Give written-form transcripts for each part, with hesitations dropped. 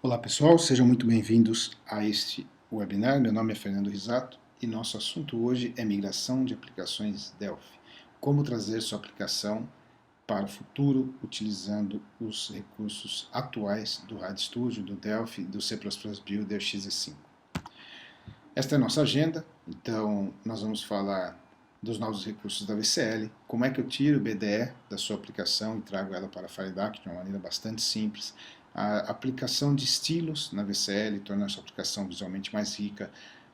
Olá pessoal, sejam muito bem-vindos a este webinar. Meu nome é Fernando Risato e nosso assunto hoje é migração de aplicações Delphi. Como trazer sua aplicação para o futuro utilizando os recursos atuais do RadStudio, do Delphi, do C++ Builder XE5. Esta é a nossa agenda, então nós vamos falar dos novos recursos da VCL, como é que eu tiro o BDE da sua aplicação e trago ela para a FireDAC de uma maneira bastante simples, a aplicação de estilos na VCL, torna a sua aplicação visualmente mais rica,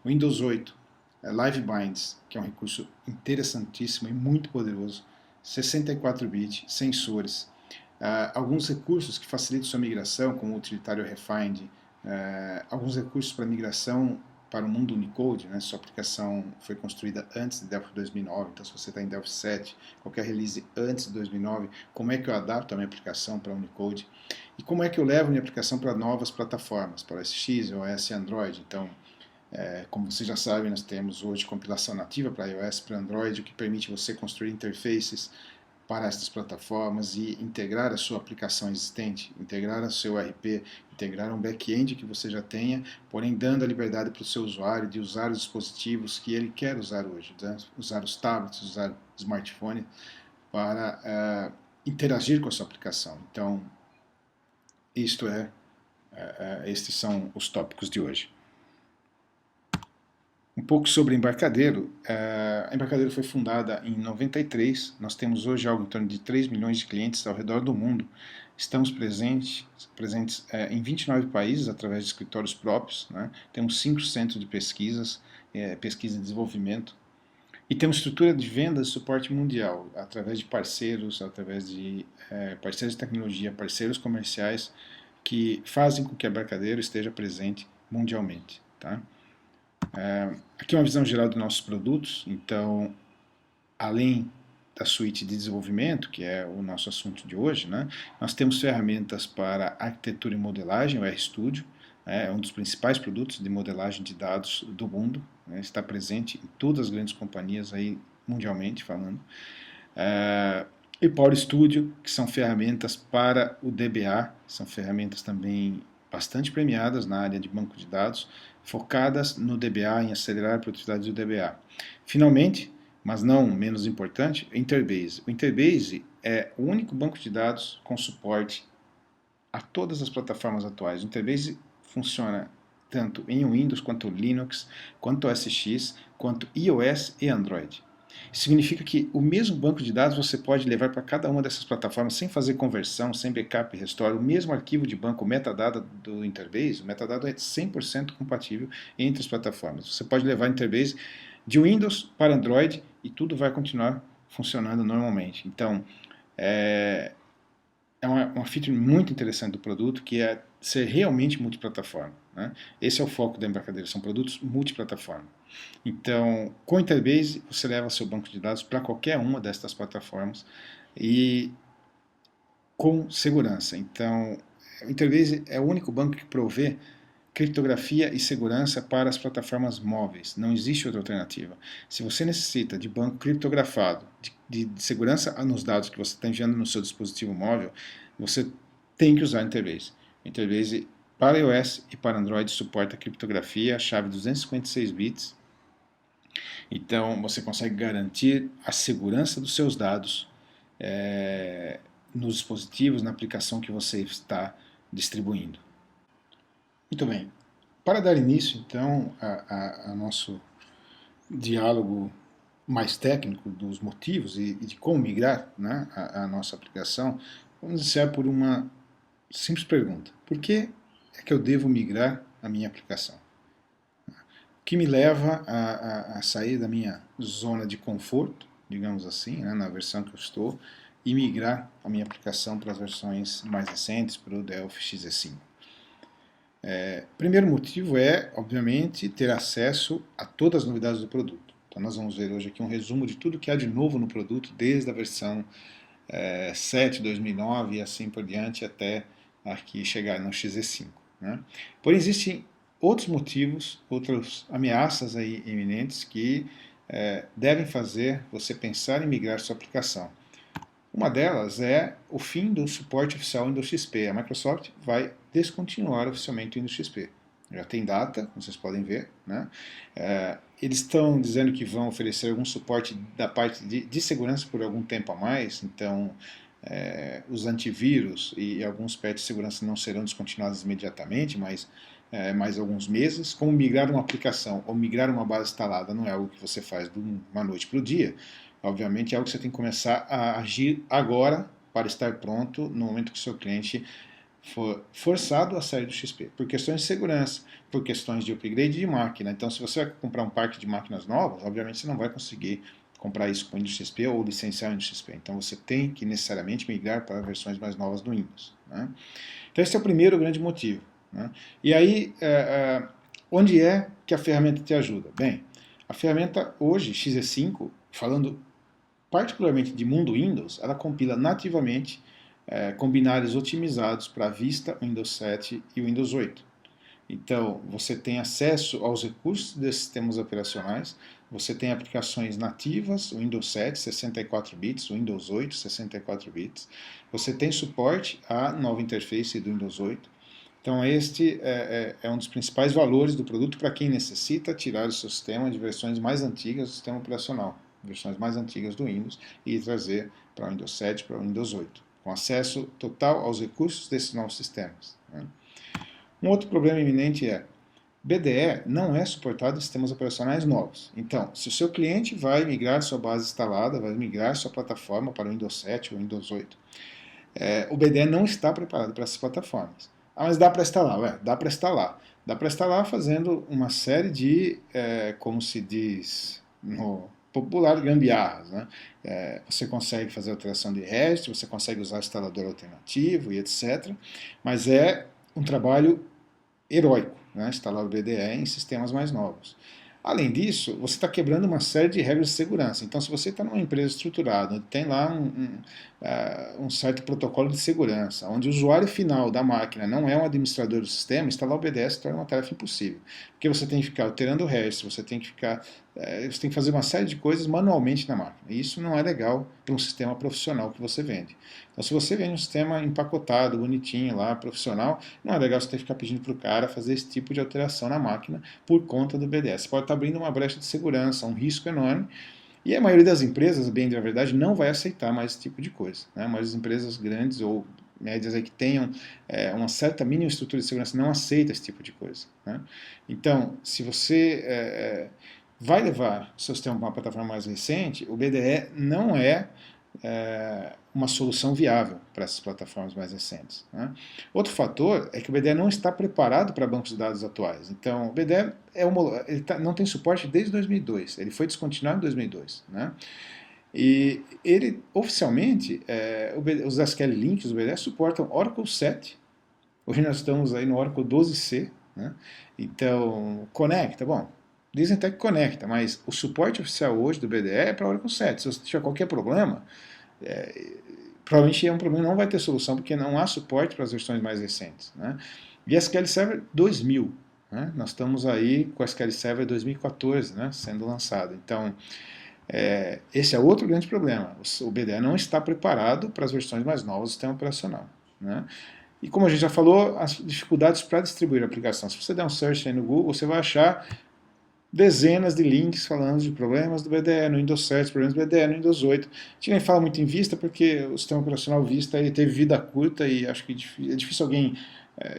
Windows 8, Live Binds, que é um recurso interessantíssimo e muito poderoso, 64-bit, sensores, alguns recursos que facilitam sua migração, como o utilitário Refind, alguns recursos para migração para o mundo Unicode, né? Sua aplicação foi construída antes de Delphi 2009, então se você está em Delphi 7, qualquer release antes de 2009, como é que eu adapto a minha aplicação para Unicode? E como é que eu levo a minha aplicação para novas plataformas, para OS X, iOS e Android? Então, como vocês já sabem, nós temos hoje compilação nativa para iOS, para Android, o que permite você construir interfaces para estas plataformas e integrar a sua aplicação existente, integrar o seu RP, integrar um back-end que você já tenha, porém dando a liberdade para o seu usuário de usar os dispositivos que ele quer usar hoje, né? Usar os tablets, usar o smartphone para interagir com a sua aplicação. Então, estes são os tópicos de hoje. Um pouco sobre Embarcadero. A Embarcadero foi fundada em 93, nós temos hoje algo em torno de 3 milhões de clientes ao redor do mundo. Estamos presentes em 29 países através de escritórios próprios, né? Temos 5 centros de pesquisa e desenvolvimento, e temos estrutura de vendas e suporte mundial, através de parceiros, parceiros de tecnologia, parceiros comerciais, que fazem com que a Embarcadero esteja presente mundialmente. Tá? Aqui uma visão geral dos nossos produtos. Então, além da suíte de desenvolvimento, que é o nosso assunto de hoje, né, nós temos ferramentas para arquitetura e modelagem, o RStudio, é um dos principais produtos de modelagem de dados do mundo, né, está presente em todas as grandes companhias aí, mundialmente falando. E Power Studio, que são ferramentas para o DBA, são ferramentas também bastante premiadas na área de banco de dados, focadas no DBA, em acelerar a produtividade do DBA. Finalmente, mas não menos importante, o Interbase. O Interbase é o único banco de dados com suporte a todas as plataformas atuais. O Interbase funciona tanto em Windows, quanto Linux, quanto OS X, quanto iOS e Android. Significa que o mesmo banco de dados você pode levar para cada uma dessas plataformas sem fazer conversão, sem backup e restore. O mesmo arquivo de banco, o metadata do Interbase, o metadata é 100% compatível entre as plataformas. Você pode levar o Interbase de Windows para Android e tudo vai continuar funcionando normalmente. Então, é uma feature muito interessante do produto, que é ser realmente multiplataforma, né? Esse é o foco da Embarcadero, são produtos multiplataforma. Então, com o Interbase, você leva seu banco de dados para qualquer uma destas plataformas e com segurança. Então, o Interbase é o único banco que provê criptografia e segurança para as plataformas móveis. Não existe outra alternativa. Se você necessita de banco criptografado, de segurança nos dados que você está enviando no seu dispositivo móvel, você tem que usar o Interbase. O Interbase para iOS e para Android suporta criptografia, chave 256 bits. Então você consegue garantir a segurança dos seus dados nos dispositivos, na aplicação que você está distribuindo. Muito bem. Para dar início, então, a nosso diálogo mais técnico dos motivos e de como migrar, né, a nossa aplicação, vamos iniciar por uma simples pergunta. Por que é que eu devo migrar a minha aplicação? O que me leva a sair da minha zona de conforto, digamos assim, né, na versão que eu estou, e migrar a minha aplicação para as versões mais recentes, para o Delphi XE5? Primeiro motivo é, obviamente, ter acesso a todas as novidades do produto. Então nós vamos ver hoje aqui um resumo de tudo que há de novo no produto, desde a versão 7, 2009 e assim por diante, até aqui chegar no XE5. Né? Porém, existem outros motivos, outras ameaças aí iminentes que devem fazer você pensar em migrar sua aplicação. Uma delas é o fim do suporte oficial Windows XP. A Microsoft vai descontinuar oficialmente o Windows XP. Já tem data, como vocês podem ver, né? Eles estão dizendo que vão oferecer algum suporte da parte de segurança por algum tempo a mais, então os antivírus e alguns patches de segurança não serão descontinuados imediatamente, mas mais alguns meses. Como migrar uma aplicação ou migrar uma base instalada não é algo que você faz de uma noite para o dia, obviamente é algo que você tem que começar a agir agora para estar pronto no momento que o seu cliente for forçado a sair do XP, por questões de segurança, por questões de upgrade de máquina. Então, se você vai comprar um parque de máquinas novas, obviamente você não vai conseguir comprar isso com o Windows XP ou licenciar o Windows XP. Então, você tem que necessariamente migrar para versões mais novas do Windows, né? Então, esse é o primeiro grande motivo, né? E aí, onde é que a ferramenta te ajuda? Bem, a ferramenta hoje, XE5, falando particularmente de mundo Windows, ela compila nativamente com binários otimizados para Vista, Windows 7 e Windows 8. Então, você tem acesso aos recursos desses sistemas operacionais, você tem aplicações nativas, Windows 7, 64 bits, Windows 8, 64 bits, você tem suporte à nova interface do Windows 8. Então, este é um dos principais valores do produto para quem necessita tirar o seu sistema de versões mais antigas do sistema operacional, versões mais antigas do Windows, e trazer para o Windows 7, para o Windows 8, com acesso total aos recursos desses novos sistemas, né? Um outro problema iminente é BDE não é suportado em sistemas operacionais novos. Então, se o seu cliente vai migrar sua base instalada, vai migrar sua plataforma para o Windows 7 ou Windows 8, o BDE não está preparado para essas plataformas. Ah, mas dá para instalar? Ué, dá para instalar. Dá para instalar fazendo uma série de, como se diz no popular, gambiarras, né? Você consegue fazer alteração de registro, você consegue usar instalador alternativo e etc. Mas é um trabalho heróico, né? Instalar o BDE em sistemas mais novos. Além disso, você está quebrando uma série de regras de segurança. Então, se você está numa empresa estruturada, onde tem lá um certo protocolo de segurança, onde o usuário final da máquina não é um administrador do sistema, instalar o BDS se torna uma tarefa impossível. Porque você tem que ficar alterando o registro, você tem que fazer uma série de coisas manualmente na máquina. E isso não é legal para um sistema profissional que você vende. Então, se você vende um sistema empacotado, bonitinho lá, profissional, não é legal você ter que ficar pedindo para o cara fazer esse tipo de alteração na máquina por conta do BDS. Você pode estar abrindo uma brecha de segurança, um risco enorme. E a maioria das empresas, bem da verdade, não vai aceitar mais esse tipo de coisa, né? Mas as empresas grandes ou médias aí que tenham uma certa mínima estrutura de segurança não aceita esse tipo de coisa, né? Então, se você vai levar o seu sistema para uma plataforma mais recente, o BDE não é uma solução viável para essas plataformas mais recentes, né? Outro fator é que o BDE não está preparado para bancos de dados atuais. Então, o BDE não tem suporte desde 2002, ele foi descontinuado em 2002, né? E ele, oficialmente, os SQL Links do BDE suportam Oracle 7, hoje nós estamos aí no Oracle 12c, né? Então, conecta, bom, dizem até que conecta, mas o suporte oficial hoje do BDE é para Oracle 7. Se você tiver qualquer problema, provavelmente é um problema que não vai ter solução, porque não há suporte para as versões mais recentes, né? E SQL Server 2000, né? Nós estamos aí com o SQL Server 2014, né, sendo lançado. Então, esse é outro grande problema. O BDE não está preparado para as versões mais novas do sistema operacional, né? E como a gente já falou, as dificuldades para distribuir a aplicação. Se você der um search aí no Google, você vai achar dezenas de links falando de problemas do BDE no Windows 7, problemas do BDE no Windows 8. A gente nem fala muito em Vista porque o sistema operacional Vista ele teve vida curta e acho que é difícil alguém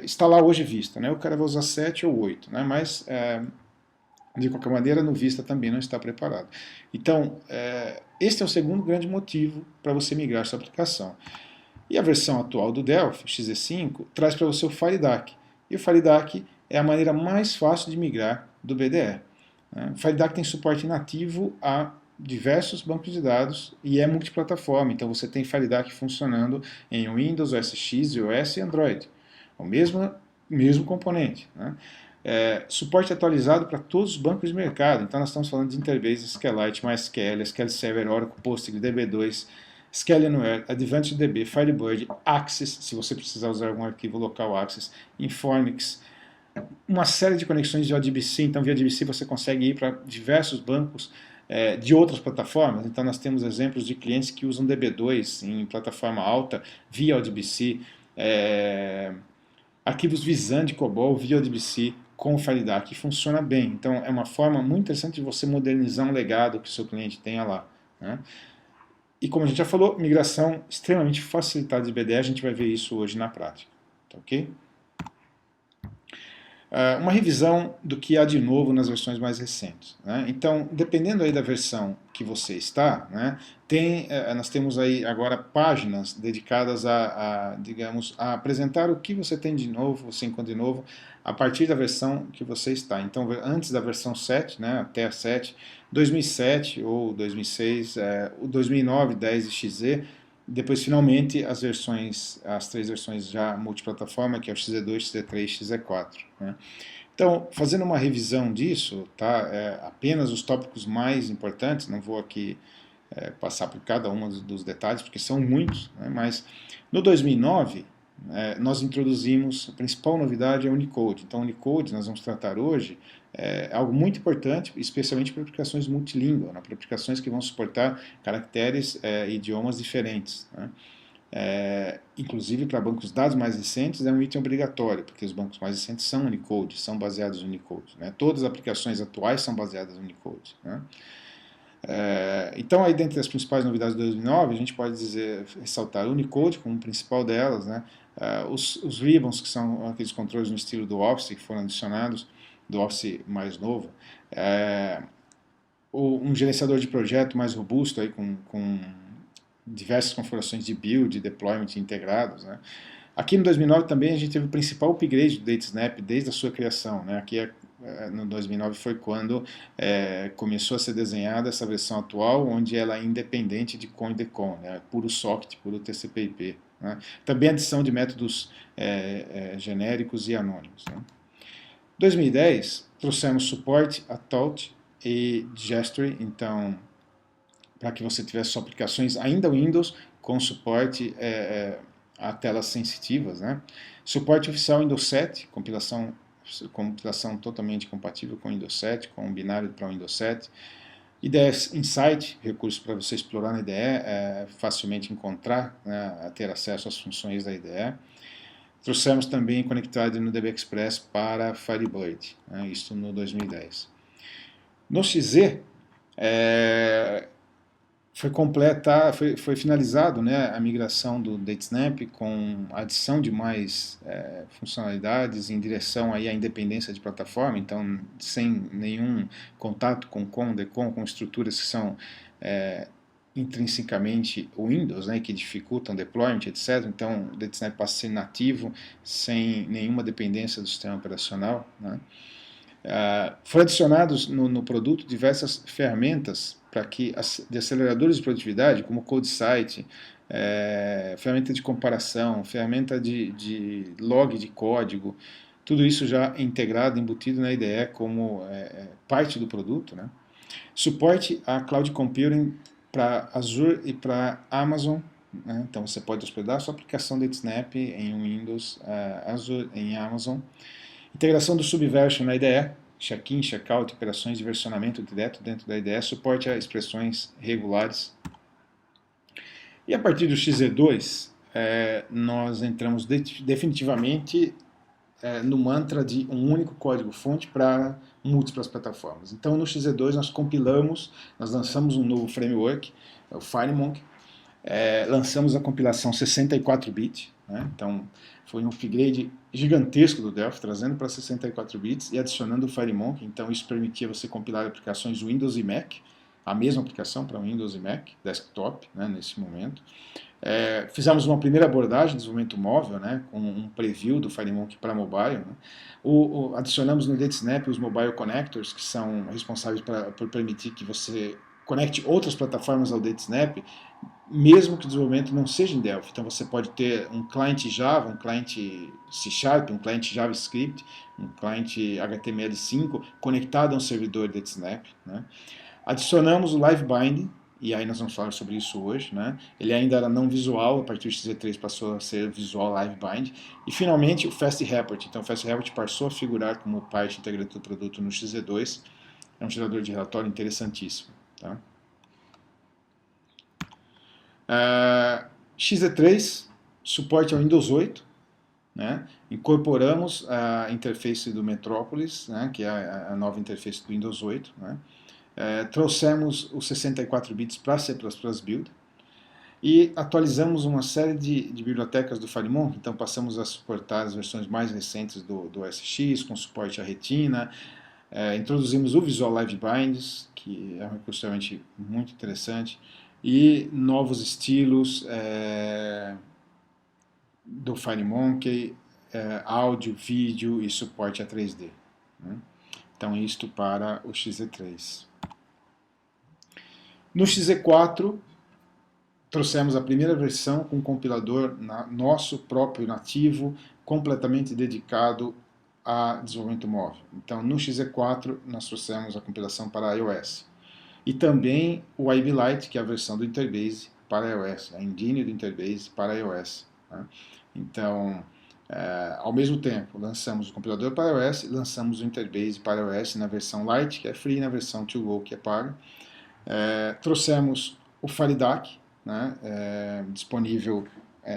instalar hoje Vista, né? O cara vai usar 7 ou 8, né? Mas de qualquer maneira no Vista também não está preparado. Então, este é o segundo grande motivo para você migrar sua aplicação. E a versão atual do Delphi, XE5, traz para você o FileDAC. E o FileDAC é a maneira mais fácil de migrar do BDE. O FileDAC tem suporte nativo a diversos bancos de dados e é multiplataforma. Então você tem FileDAC funcionando em Windows, OS X, iOS e Android. O mesmo componente, né? Suporte atualizado para todos os bancos de mercado. Então nós estamos falando de Interbase, SQLite, MySQL, SQL Server, Oracle, Postgre, DB2, Scalionware, AdvantageDB, Firebird, Access, se você precisar usar algum arquivo local Access, Informix, uma série de conexões de ODBC. Então via ODBC você consegue ir para diversos bancos de outras plataformas. Então nós temos exemplos de clientes que usam DB2 em plataforma alta via ODBC, arquivos Visan de COBOL via ODBC com o FileDAC, que funciona bem. Então é uma forma muito interessante de você modernizar um legado que o seu cliente tenha lá, né? E como a gente já falou, migração extremamente facilitada de BDE, a gente vai ver isso hoje na prática, tá ok? Uma revisão do que há de novo nas versões mais recentes, né? Então, dependendo aí da versão que você está, né, nós temos aí agora páginas dedicadas digamos, a apresentar o que você tem de novo, você encontra de novo, a partir da versão que você está. Então, antes da versão 7, né, até a 7, 2007 ou 2006, o 2009, 10 e XZ, depois, finalmente, as três versões já multiplataforma, que é o XZ2, XZ3 e XZ4. Né? Então, fazendo uma revisão disso, tá, apenas os tópicos mais importantes, não vou aqui passar por cada um dos detalhes, porque são muitos, né, mas no 2009, nós introduzimos, a principal novidade é o Unicode. Então, o Unicode, nós vamos tratar hoje, algo muito importante, especialmente para aplicações multilíngua, né, para aplicações que vão suportar caracteres e idiomas diferentes. Né. Inclusive para bancos de dados mais recentes é um item obrigatório, porque os bancos mais recentes são Unicode, são baseados em Unicode. Né. Todas as aplicações atuais são baseadas em Unicode. Né. Então, aí dentre as principais novidades de 2009, a gente pode ressaltar o Unicode como principal delas, né? Os ribbons, que são aqueles controles no estilo do Office, que foram adicionados, do Office mais novo, um gerenciador de projeto mais robusto, aí, com diversas configurações de build e deployment integrados, né? Aqui no 2009 também a gente teve o principal upgrade do DataSnap desde a sua criação, né? Aqui no 2009 foi quando começou a ser desenhada essa versão atual, onde ela é independente de CON e DECON, né? Puro socket, puro TCP/IP. Né? Também adição de métodos genéricos e anônimos. Né? Em 2010, trouxemos suporte a Taut e Gestory, então, para que você tivesse suas aplicações ainda Windows com suporte a telas sensitivas. Né? Suporte oficial Windows 7, compilação totalmente compatível com Windows 7, com um binário para Windows 7. IDE Insight, recurso para você explorar na IDE, facilmente encontrar, né, ter acesso às funções da IDE. Trouxemos também conectividade no DB Express para Firebird, né, isso no 2010. No XZ, foi finalizado, né, a migração do DataSnap com a adição de mais funcionalidades em direção aí à independência de plataforma, então sem nenhum contato com CON, DECON, com estruturas que são intrinsecamente Windows, né, que dificultam deployment, etc. Então o DataSnap passa a ser nativo, sem nenhuma dependência do sistema operacional. Né. Foram adicionados no produto diversas ferramentas de aceleradores de produtividade, como CodeSite, ferramenta de comparação, ferramenta de log de código, tudo isso já integrado, embutido na IDE como parte do produto. Né? Suporte a Cloud Computing para Azure e para Amazon. Né? Então você pode hospedar sua aplicação DataSnap em Windows, Azure, em Amazon. Integração do Subversion na IDE, check-in, check-out, operações de versionamento direto dentro da IDE, suporte a expressões regulares. E a partir do XZ2, nós entramos definitivamente no mantra de um único código-fonte para múltiplas plataformas. Então, no XZ2, nós lançamos um novo framework, o FireMonk, lançamos a compilação 64-bit, né? Então foi um upgrade gigantesco do Delphi, trazendo para 64 bits e adicionando o FireMonk. Então isso permitia você compilar aplicações Windows e Mac, a mesma aplicação para Windows e Mac, desktop, né, nesse momento. Fizemos uma primeira abordagem de desenvolvimento móvel, né, com um preview do FireMonk para mobile. Né. Adicionamos no DataSnap os mobile connectors, que são responsáveis por permitir que você conecte outras plataformas ao DataSnap, mesmo que o desenvolvimento não seja em Delphi. Então você pode ter um cliente Java, um cliente C#, um cliente JavaScript, um cliente HTML5 conectado a um servidor DataSnap. Né? Adicionamos o Live Binding, e aí nós vamos falar sobre isso hoje. Né? Ele ainda era não visual, a partir do XZ3 passou a ser visual Live Bind. E finalmente o Fast Report. Então o Fast Report passou a figurar como parte integrante do produto no XZ2. É um gerador de relatório interessantíssimo. Tá? XZ3, suporte ao Windows 8, né? Incorporamos a interface do Metropolis, né? Que é a nova interface do Windows 8, né? Trouxemos os 64 bits para C++ Build e atualizamos uma série de bibliotecas do FireMonk, então passamos a suportar as versões mais recentes do OS X, com suporte à Retina, introduzimos o Visual Live Binds, que é um recurso realmente muito interessante, e novos estilos do FireMonkey, áudio, vídeo e suporte a 3D. Né? Então isto para o XZ3. No XZ4, trouxemos a primeira versão com um compilador nosso próprio nativo, completamente dedicado a desenvolvimento móvel. Então, no XZ4, nós trouxemos a compilação para iOS. E também o IB Lite, que é a versão do Interbase para iOS, a engine do Interbase para iOS. Né? Então, ao mesmo tempo, lançamos o compilador para iOS e lançamos o Interbase para iOS na versão Lite, que é free, e na versão To Go, que é paga. Trouxemos o FireDAC, né, disponível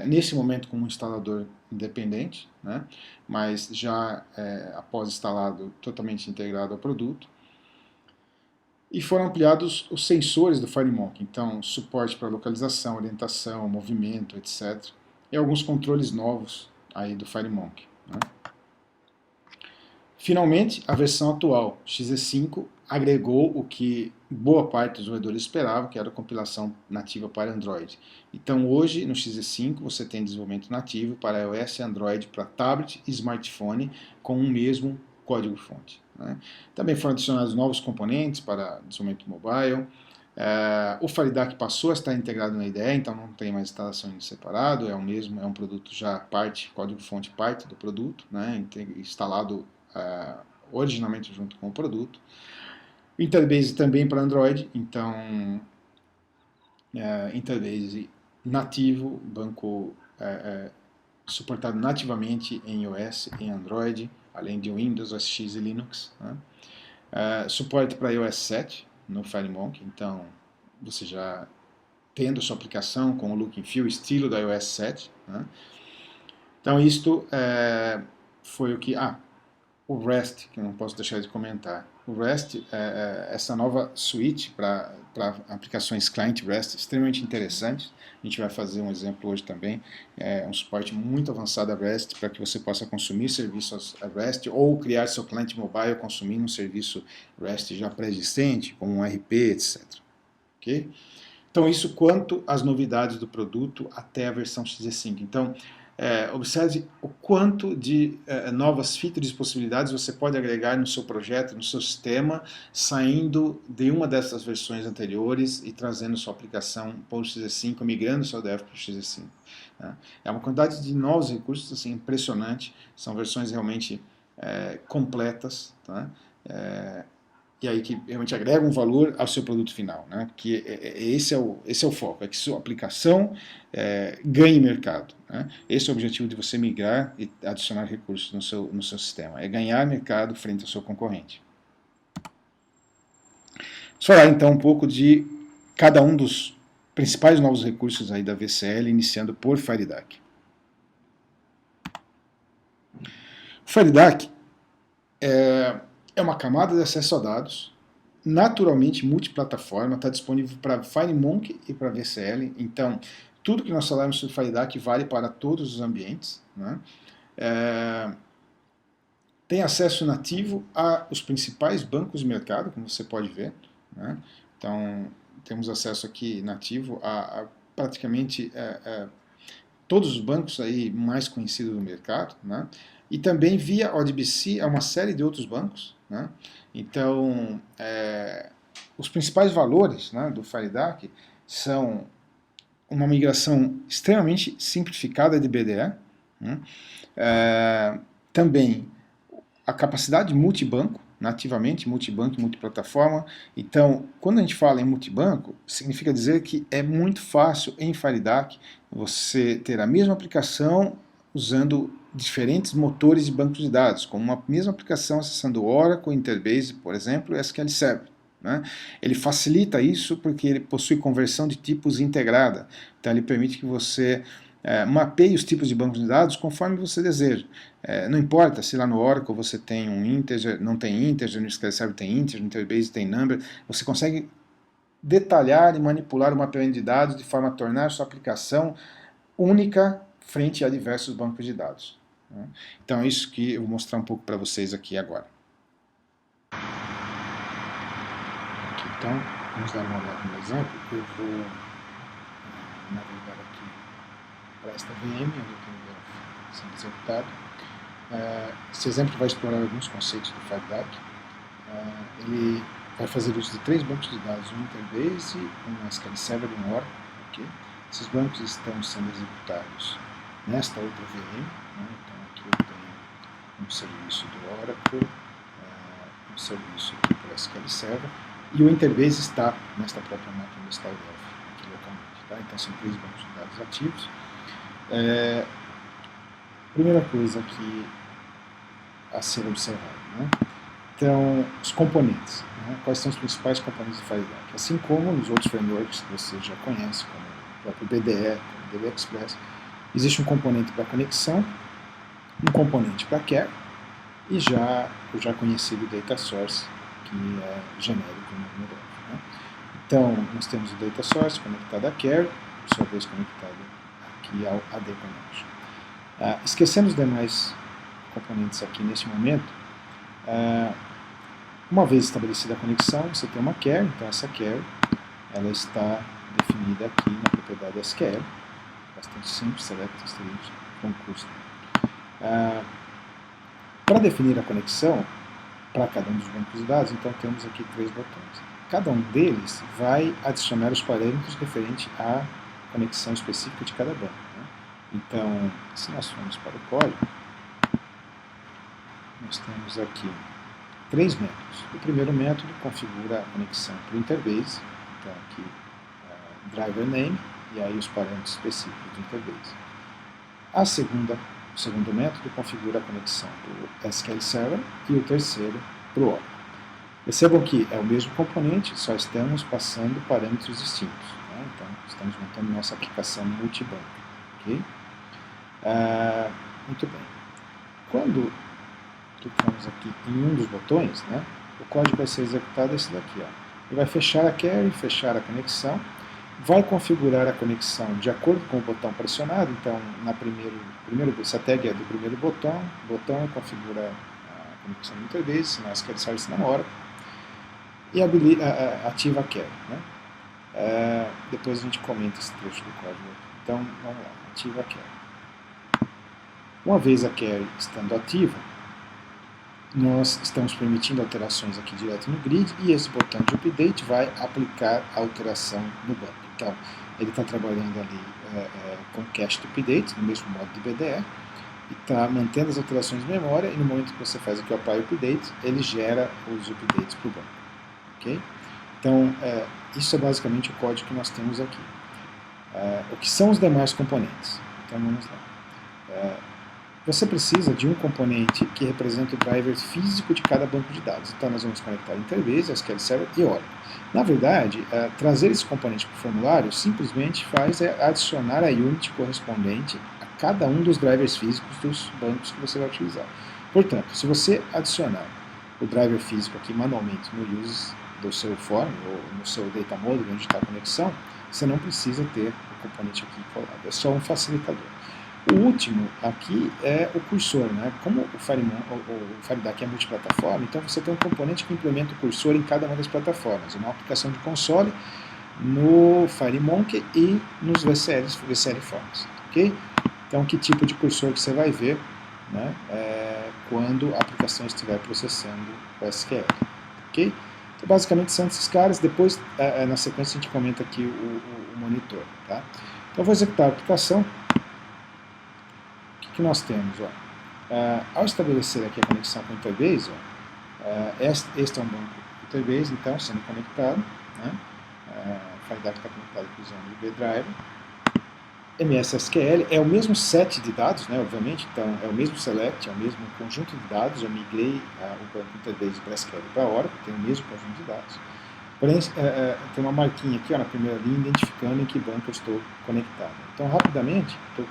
nesse momento como um instalador independente, né, mas já após instalado totalmente integrado ao produto. E foram ampliados os sensores do FireMonk, então suporte para localização, orientação, movimento, etc. E alguns controles novos aí do FireMonk. Né. Finalmente, a versão atual, XZ5, agregou o que boa parte dos desenvolvedores esperava, que era a compilação nativa para Android. Então hoje, no XZ5, você tem desenvolvimento nativo para iOS e Android para tablet e smartphone com o mesmo código-fonte. Né? Também foram adicionados novos componentes para desenvolvimento mobile. O FireDAC passou a estar integrado na IDE, então não tem mais instalação separado, é o mesmo, é um produto já parte, código-fonte parte do produto, né? Instalado originalmente junto com o produto. Interbase também para Android, então Interbase nativo, banco suportado nativamente em iOS e em Android, além de Windows, OS X e Linux. Né? Suporte para iOS 7 no FireMonk, então você já tendo sua aplicação com o look and feel, estilo da iOS 7. Né? Então isto foi o que... o REST, que eu não posso deixar de comentar. O REST, essa nova suite para aplicações client REST, extremamente interessante. A gente vai fazer um exemplo hoje também, um suporte muito avançado a REST, para que você possa consumir serviços a REST ou criar seu cliente mobile consumindo um serviço REST já pré-existente, como um RP, etc. Okay? Então isso quanto às novidades do produto até a versão XZ5. Então, observe o quanto de novas features e possibilidades você pode agregar no seu projeto, no seu sistema, saindo de uma dessas versões anteriores e trazendo sua aplicação para o XZ5, migrando seu dev para o XZ5. Né? É uma quantidade de novos recursos assim, impressionante, são versões realmente completas, tá? E aí que realmente agrega um valor ao seu produto final, né? Que esse é o foco, é que sua aplicação ganhe mercado. Né? Esse é o objetivo de você migrar e adicionar recursos no seu sistema, é ganhar mercado frente ao seu concorrente. Vamos falar então um pouco de cada um dos principais novos recursos aí da VCL, iniciando por FireDAC. O FireDAC é uma camada de acesso a dados, naturalmente multiplataforma, está disponível para FireMonk e para VCL, então tudo que nós falarmos sobre FireDAC vale para todos os ambientes. Né? Tem acesso nativo aos principais bancos de mercado, como você pode ver. Né? Então temos acesso aqui nativo a praticamente todos os bancos aí mais conhecidos do mercado, né? E também via ODBC a uma série de outros bancos. Né? Então, os principais valores, né, do FireDAC são uma migração extremamente simplificada de BDE, né? Também a capacidade multibanco, nativamente multibanco e multiplataforma. Então, quando a gente fala em multibanco, significa dizer que é muito fácil em FireDAC você ter a mesma aplicação usando diferentes motores de bancos de dados, como uma mesma aplicação acessando Oracle, Interbase, por exemplo, e SQL Server. né? Ele facilita isso porque ele possui conversão de tipos integrada. Então ele permite que você mapeie os tipos de bancos de dados conforme você deseja. Não importa se lá no Oracle você tem um integer, não tem integer, no SQL Server tem integer, no Interbase tem number, você consegue detalhar e manipular o mapeamento de dados de forma a tornar sua aplicação única frente a diversos bancos de dados, né? Então é isso que eu vou mostrar um pouco para vocês aqui agora. Aqui, então, vamos dar uma olhada no exemplo. Eu vou navegar aqui para esta VM, onde eu tenho o sendo executado. Esse exemplo vai explorar alguns conceitos do Firedark. Ele vai fazer uso de 3 bancos de dados, um Interbase, um SQL Server e um Oracle. Okay? Esses bancos estão sendo executados nesta outra VM, né? Então aqui eu tenho um serviço do Oracle, um serviço aqui para SQL Server, e o Interbase está nesta própria máquina onde está o Delphi, aqui localmente. Tá? Então são 3 bancos de dados ativos. Primeira coisa aqui a ser observada, né? Então, os componentes, né? Quais são os principais componentes do Firedark? Assim como nos outros frameworks que você já conhece, como o próprio BDE, como o DB Express, existe um componente para conexão, um componente para care, e o já conhecido Data Source, que é genérico no Delphi, né? Então, nós temos o Data Source conectado a care, por sua vez conectado aqui ao AD Connection. Esquecendo os demais componentes aqui nesse momento, uma vez estabelecida a conexão, você tem uma care, então essa care ela está definida aqui na propriedade SQL, bastante simples, select stage concurso. Para definir a conexão para cada um dos bancos de dados, então temos aqui 3 botões. Cada um deles vai adicionar os parâmetros referentes à conexão específica de cada banco, né? Então, se nós formos para o código, nós temos aqui 3 métodos. O primeiro método configura a conexão para o Interbase, então aqui driver name, e aí os parâmetros específicos do Interbase. O segundo método configura a conexão para o SQL Server e o terceiro para o Oracle. Percebam que é o mesmo componente, só estamos passando parâmetros distintos, né? Então estamos montando nossa aplicação multibanco. Okay? Muito bem. Quando clicamos aqui em um dos botões, né, o código vai ser executado esse daqui. Ó. Ele vai fechar a care, fechar a conexão, vai configurar a conexão de acordo com o botão pressionado. Então, essa tag é do primeiro botão configura a conexão do Interbase, na SQL Service na Oracle, e ativa a care. Né? Depois a gente comenta esse trecho do código aqui. Então, vamos lá, ativa a care. Uma vez a care estando ativa, nós estamos permitindo alterações aqui direto no grid, e esse botão de update vai aplicar a alteração no banco. Então, ele está trabalhando ali com cache de update, no mesmo modo de BDE, e está mantendo as alterações de memória, e no momento que você faz aqui o apply update, ele gera os updates para o banco. Okay? Então, isso é basicamente o código que nós temos aqui. O que são os demais componentes? Então, vamos lá. Você precisa de um componente que representa o driver físico de cada banco de dados. Então nós vamos conectar Interbase, SQL Server e Oracle. Na verdade, trazer esse componente para o formulário simplesmente faz adicionar a unit correspondente a cada um dos drivers físicos dos bancos que você vai utilizar. Portanto, se você adicionar o driver físico aqui manualmente no use do seu form ou no seu data model onde está a conexão, você não precisa ter o componente aqui colado. É só um facilitador. O último aqui é o cursor, né? Como o Firedark é multiplataforma, então você tem um componente que implementa o cursor em cada uma das plataformas, uma aplicação de console no FireMonkey e nos VCL Forms, ok? Então, que tipo de cursor que você vai ver, né, quando a aplicação estiver processando o SQL, ok? Então, basicamente são esses caras. Depois, na sequência, a gente comenta aqui o monitor, tá? Então, eu vou executar a aplicação. Que nós temos, ao estabelecer aqui a conexão com o Interbase, este é um banco Interbase, então, sendo conectado, né? O Firedark está conectado aqui usando o BDriver. MS-SQL é o mesmo set de dados, né, obviamente, então é o mesmo select, é o mesmo conjunto de dados. Eu migrei o banco Interbase para SQL para Oracle, tem o mesmo conjunto de dados. Porém, tem uma marquinha aqui ó, na primeira linha identificando em que banco eu estou conectado. Então, rapidamente, estou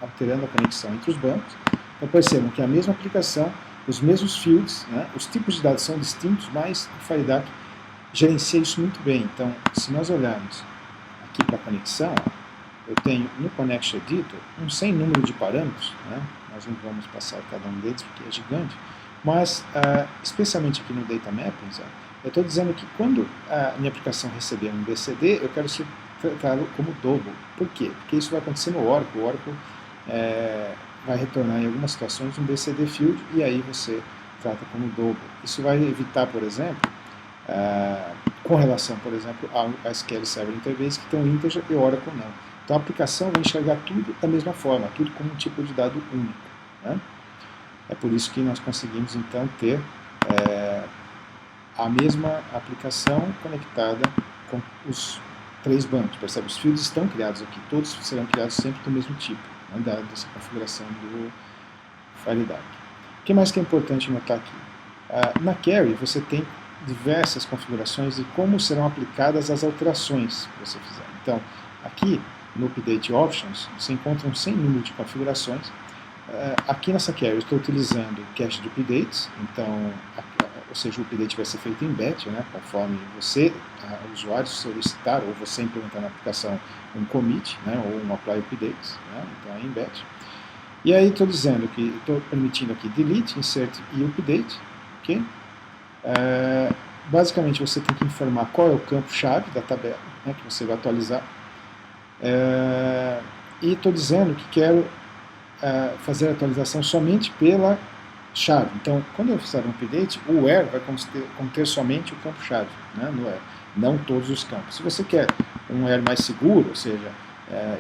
alterando a conexão entre os bancos. Então, percebam que a mesma aplicação, os mesmos fields, né, os tipos de dados são distintos, mas o FireDAC gerencia isso muito bem. Então, se nós olharmos aqui para a conexão, eu tenho no Connection Editor um sem número de parâmetros, né? Nós não vamos passar cada um deles porque é gigante, mas especialmente aqui no Data Mappings, eu estou dizendo que quando a minha aplicação receber um BCD, eu quero tratá-lo como double. Por quê? Porque isso vai acontecer no Oracle. O Oracle vai retornar em algumas situações um BCD field e aí você trata como double. Isso vai evitar, por exemplo, com relação, por exemplo, ao SQL Server Interface, que tem um integer e Oracle não. Então a aplicação vai enxergar tudo da mesma forma, tudo como um tipo de dado único, né? É por isso que nós conseguimos então ter a mesma aplicação conectada com os 3 bancos. Percebe? Os fields estão criados aqui, todos serão criados sempre do mesmo tipo, né, dessa configuração do FireDAC. O que mais que é importante notar aqui? Na Query você tem diversas configurações de como serão aplicadas as alterações que você fizer. Então, aqui no Update Options, você encontra um sem número de configurações. Aqui nessa Query eu estou utilizando o cache de updates, então, ou seja, o update vai ser feito em batch, né, conforme você, o usuário, solicitar, ou você implementar na aplicação um commit, né, ou um apply updates, né, então é em batch. E aí estou dizendo que estou permitindo aqui delete, insert e update, ok? Basicamente você tem que informar qual é o campo-chave da tabela, né, que você vai atualizar. E estou dizendo que quero fazer a atualização somente pela chave. Então, quando eu fizer um update, o where vai conter somente o campo-chave, né, no where, não todos os campos. Se você quer um where mais seguro, ou seja,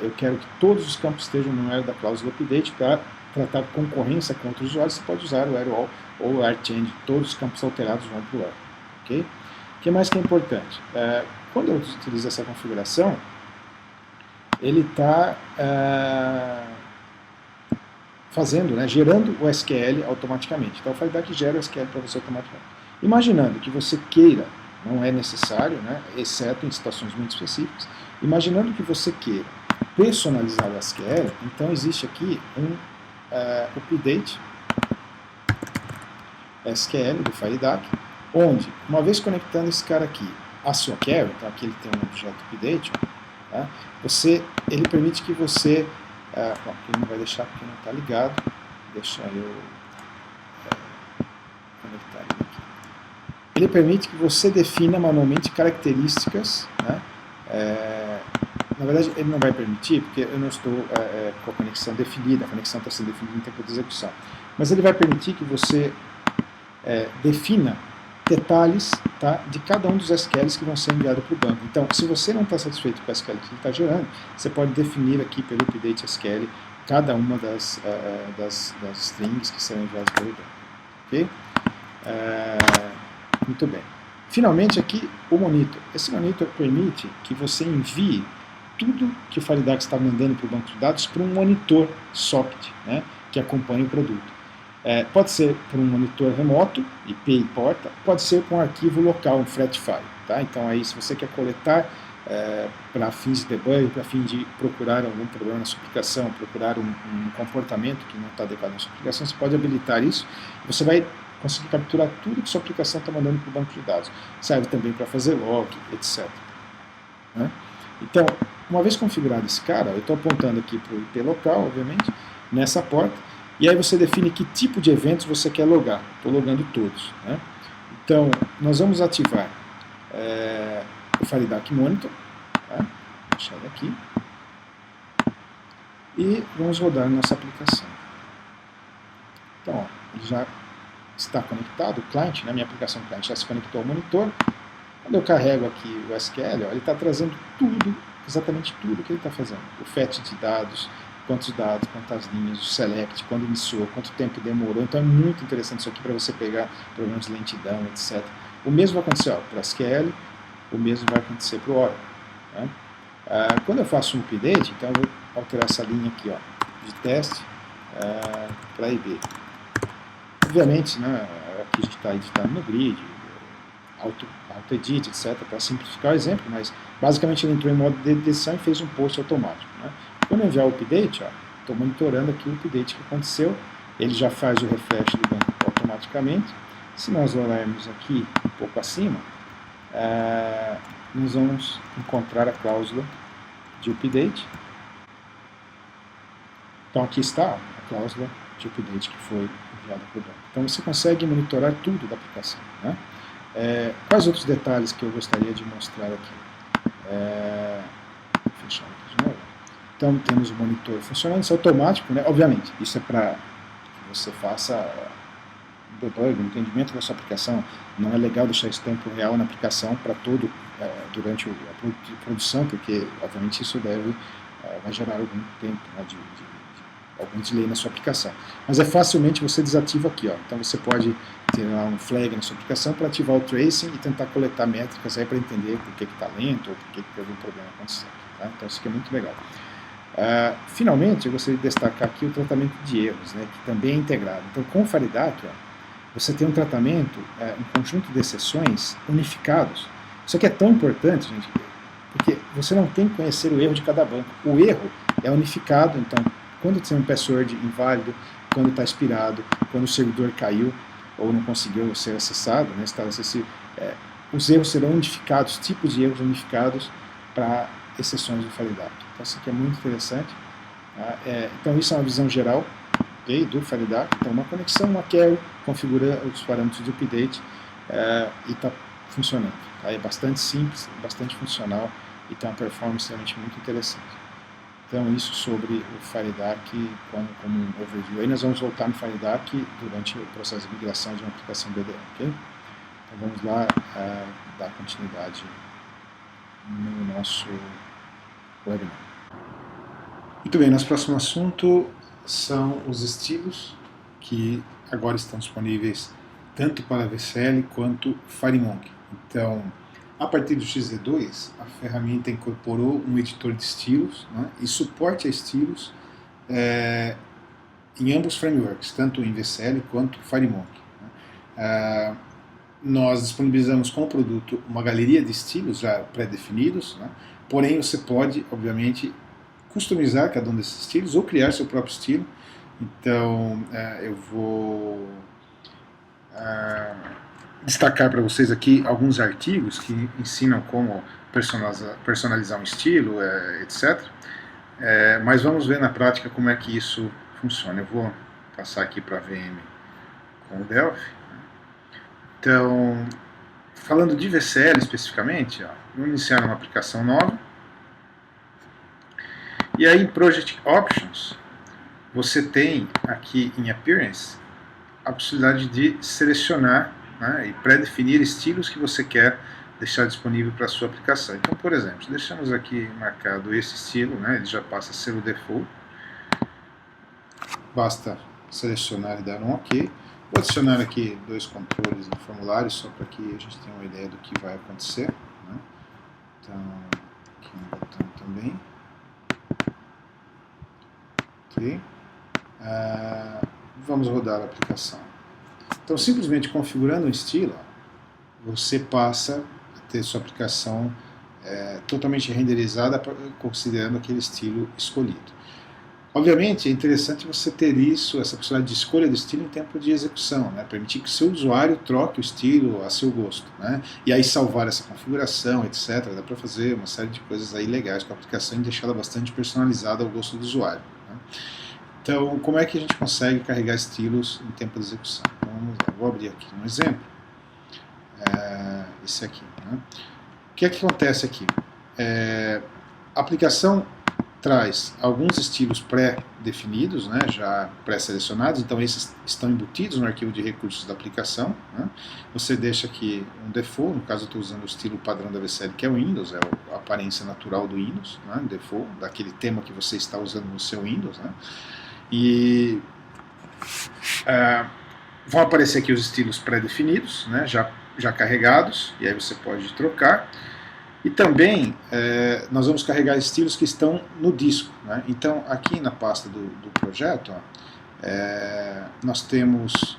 eu quero que todos os campos estejam no where da cláusula update para tratar concorrência com outros usuários, você pode usar o where all ou o where change, todos os campos alterados vão para o where. Okay? O que mais que é importante? Quando eu utilizo essa configuração, ele está fazendo, né, gerando o SQL automaticamente. Então o FireDAC gera o SQL para você automaticamente. Imaginando que você queira, não é necessário, né, exceto em situações muito específicas, imaginando que você queira personalizar o SQL, então existe aqui um update SQL do FireDAC, onde, uma vez conectando esse cara aqui à sua query, então aqui ele tem um objeto update, tá? Ele permite que você, bom, aqui ele não vai deixar porque não está ligado, deixa eu conectar ele aqui. Ele permite que você defina manualmente características, né? Na verdade ele não vai permitir, porque eu não estou com a conexão definida, a conexão está sendo definida em tempo de execução, mas ele vai permitir que você defina detalhes, tá, de cada um dos SQLs que vão ser enviados para o banco. Então, se você não está satisfeito com o SQL que ele está gerando, você pode definir aqui pelo update SQL cada uma das strings que serão enviadas pelo banco. Ok? Muito bem. Finalmente aqui o monitor. Esse monitor permite que você envie tudo que o FireDAC está mandando para o banco de dados para um monitor socket, né, que acompanha o produto. Pode ser por um monitor remoto, IP e porta, pode ser com um arquivo local, um FretFile. Tá? Então aí se você quer coletar para fins de debug, para fim de procurar algum problema na sua aplicação, procurar um comportamento que não está adequado na sua aplicação, você pode habilitar isso. Você vai conseguir capturar tudo que sua aplicação está mandando para o banco de dados. Serve também para fazer log, etc. Né? Então, uma vez configurado esse cara, eu estou apontando aqui para o IP local, obviamente, nessa porta, e aí você define que tipo de eventos você quer logar. Estou logando todos. Né? Então, nós vamos ativar o FireDAC Monitor. Tá? Vou deixar ele aqui. E vamos rodar nossa aplicação. Então, ó, ele já está conectado, o cliente, né, minha aplicação cliente já se conectou ao monitor. Quando eu carrego aqui o SQL, ó, ele está trazendo tudo, exatamente tudo que ele está fazendo. O fetch de dados, quantos dados, quantas linhas, o select, quando iniciou, quanto tempo demorou. Então é muito interessante isso aqui para você pegar problemas de lentidão, etc. O mesmo vai acontecer para o SQL, o mesmo vai acontecer para o Oracle. Né? Quando eu faço um update, então eu vou alterar essa linha aqui, ó, de teste para IB. Obviamente, né, aqui a gente está editando no grid, auto-edit, etc., para simplificar o exemplo, mas basicamente ele entrou em modo de edição e fez um post automático. Né? Quando eu enviar o update, estou monitorando aqui o update que aconteceu, ele já faz o refresh do banco automaticamente. Se nós olharmos aqui um pouco acima, nós vamos encontrar a cláusula de update. Então aqui está a cláusula de update que foi enviada para o banco. Então você consegue monitorar tudo da aplicação. Né? Quais outros detalhes que eu gostaria de mostrar aqui? Vou fechar aqui de novo. Então temos o monitor funcionando, isso é automático, né? Obviamente, isso é para que você faça debug, entendimento da sua aplicação. Não é legal deixar esse tempo real na aplicação para todo, durante a produção, porque obviamente isso vai gerar algum tempo, né, algum delay na sua aplicação. Mas é facilmente você desativa aqui. Então você pode ter lá um flag na sua aplicação para ativar o tracing e tentar coletar métricas aí para entender por que está lento ou por que tem algum problema acontecendo. Tá? Então isso aqui é muito legal. Finalmente, eu gostaria de destacar aqui o tratamento de erros, né, que também é integrado. Então com o Faridat, você tem um tratamento, um conjunto de exceções unificados. Isso aqui é tão importante, gente, porque você não tem que conhecer o erro de cada banco. O erro é unificado, então quando tem um password inválido, quando está expirado, quando o servidor caiu ou não conseguiu ser acessado, né, está acessível, os erros serão unificados, tipos de erros unificados para exceções do Faridat. Então isso aqui é muito interessante. Então isso é uma visão geral, okay, do Faridat. Então uma conexão, uma carry, configura os parâmetros de update e está funcionando. Tá? É bastante simples, bastante funcional e tem uma performance realmente muito interessante. Então isso sobre o Faridat como um overview. Aí nós vamos voltar no Faridat durante o processo de migração de uma aplicação BDE. Okay? Então vamos lá dar continuidade no nosso webinar. Muito bem, nosso próximo assunto são os estilos que agora estão disponíveis tanto para VCL quanto Firemonk. Então, a partir do XZ2, a ferramenta incorporou um editor de estilos, né, e suporte a estilos em ambos os frameworks, tanto em VCL quanto Firemonk. Né. Nós disponibilizamos com o produto uma galeria de estilos já pré-definidos, né, porém você pode, obviamente, customizar cada um desses estilos ou criar seu próprio estilo. Então, eu vou destacar para vocês aqui alguns artigos que ensinam como personalizar um estilo, etc. Mas vamos ver na prática como é que isso funciona. Eu vou passar aqui para a VM com o Delphi. Então, falando de VCL especificamente, vamos iniciar uma aplicação nova. E aí em Project Options, você tem aqui em Appearance a possibilidade de selecionar, né, e pré-definir estilos que você quer deixar disponível para a sua aplicação. Então, por exemplo, deixamos aqui marcado esse estilo, né, ele já passa a ser o default. Basta selecionar e dar um OK. Vou adicionar aqui 2 controles no formulário, só para que a gente tenha uma ideia do que vai acontecer. Né? Então, aqui um botão também. Ok. Vamos rodar a aplicação. Então, simplesmente configurando um estilo, você passa a ter sua aplicação totalmente renderizada, considerando aquele estilo escolhido. Obviamente, é interessante você ter essa possibilidade de escolha do estilo em tempo de execução, né? Permitir que o seu usuário troque o estilo a seu gosto, né? E aí salvar essa configuração, etc. Dá para fazer uma série de coisas aí legais com a aplicação e deixá-la bastante personalizada ao gosto do usuário. Né? Então, como é que a gente consegue carregar estilos em tempo de execução? Então, vamos lá, vou abrir aqui um exemplo. Esse aqui. Né? O que é que acontece aqui? A aplicação traz alguns estilos pré-definidos, né, já pré-selecionados, então esses estão embutidos no arquivo de recursos da aplicação. Né? Você deixa aqui um default, no caso eu estou usando o estilo padrão da VCL, que é o Windows, é a aparência natural do Windows, né, default, daquele tema que você está usando no seu Windows. Né? E vão aparecer aqui os estilos pré-definidos, né, já carregados, e aí você pode trocar. E também nós vamos carregar estilos que estão no disco. Né? Então, aqui na pasta do projeto, nós temos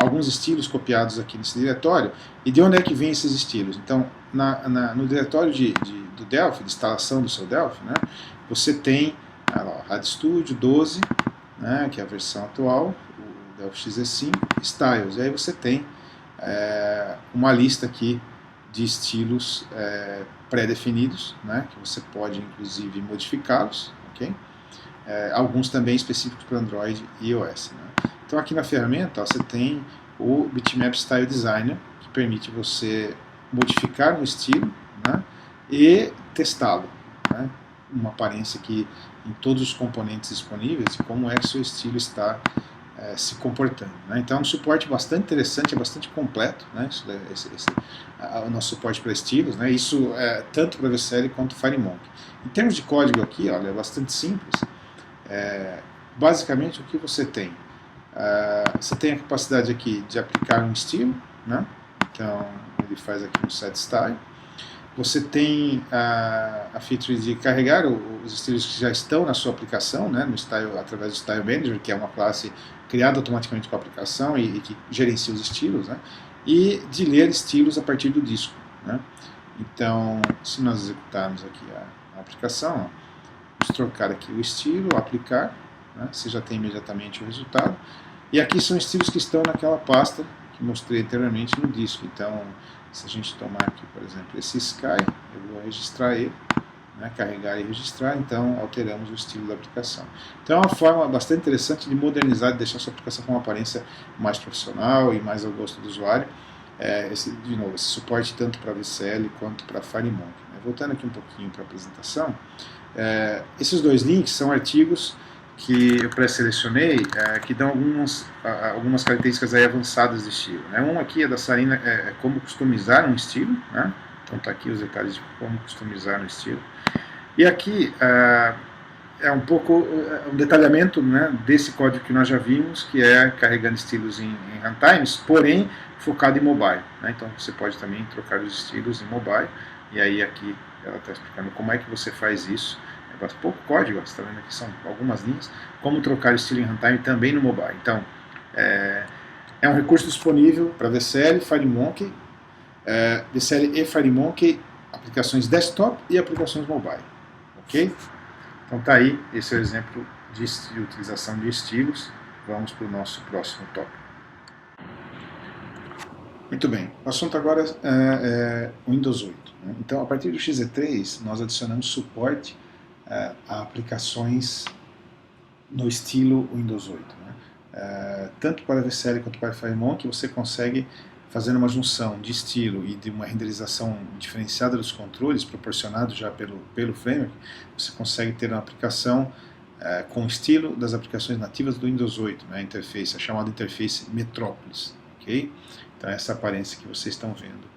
alguns estilos copiados aqui nesse diretório. E de onde é que vem esses estilos? Então, no diretório do Delphi, de instalação do seu Delphi, né, você tem Rad Studio 12, né, que é a versão atual, o Delphi XE5, Styles. E aí você tem uma lista aqui de estilos pré-definidos, né, que você pode inclusive modificá-los, ok? Alguns também específicos para Android e iOS. Né? Então aqui na ferramenta você tem o Bitmap Style Designer, que permite você modificar um estilo, né, e testá-lo, né? Uma aparência aqui em todos os componentes disponíveis e como é que o seu estilo está se comportando. Né? Então é um suporte bastante interessante, é bastante completo, né? O nosso suporte para estilos, né? Isso tanto para VSL quanto FireMonk. Em termos de código aqui, olha, é bastante simples. Basicamente o que você tem? Você tem a capacidade aqui de aplicar um estilo, né? Então ele faz aqui um set style. Você tem a feature de carregar os estilos que já estão na sua aplicação, né, no style, através do Style Manager, que é uma classe criada automaticamente com a aplicação e que gerencia os estilos, né, e de ler estilos a partir do disco. Né. Então, se nós executarmos aqui a aplicação, vamos trocar aqui o estilo, aplicar, né, você já tem imediatamente o resultado. E aqui são estilos que estão naquela pasta que mostrei anteriormente no disco. Então, se a gente tomar aqui, por exemplo, esse Sky, eu vou registrar ele, né, carregar e registrar, então alteramos o estilo da aplicação. Então é uma forma bastante interessante de modernizar, de deixar a sua aplicação com uma aparência mais profissional e mais ao gosto do usuário. De novo, esse suporte tanto para VSL quanto para FireMonk. Né. Voltando aqui um pouquinho para a apresentação, esses dois links são artigos que eu pré-selecionei, que dão algumas características aí avançadas de estilo. Né? Um aqui é da Sarina, como customizar um estilo, né? Então está aqui os detalhes de como customizar um estilo. E aqui é um pouco um detalhamento, né, desse código que nós já vimos, que é carregando estilos em runtimes, porém focado em mobile. Né? Então você pode também trocar os estilos em mobile, e aí aqui ela está explicando como é que você faz isso. Pouco código, você está vendo aqui são algumas linhas, como trocar estilo em runtime também no mobile. Então, é um recurso disponível para VSL, FireMonk, VSL e FireMonk, aplicações desktop e aplicações mobile. Ok? Então tá aí, esse é o exemplo de utilização de estilos. Vamos para o nosso próximo tópico. Muito bem, o assunto agora é o Windows 8. Né? Então, a partir do XE3, nós adicionamos suporte a aplicações no estilo Windows 8. Né? Tanto para VSL quanto para FireMonk, você consegue, fazendo uma junção de estilo e de uma renderização diferenciada dos controles, proporcionado já pelo framework, você consegue ter uma aplicação com o estilo das aplicações nativas do Windows 8, né? A interface, a chamada interface Metropolis. Okay? Então, essa aparência que vocês estão vendo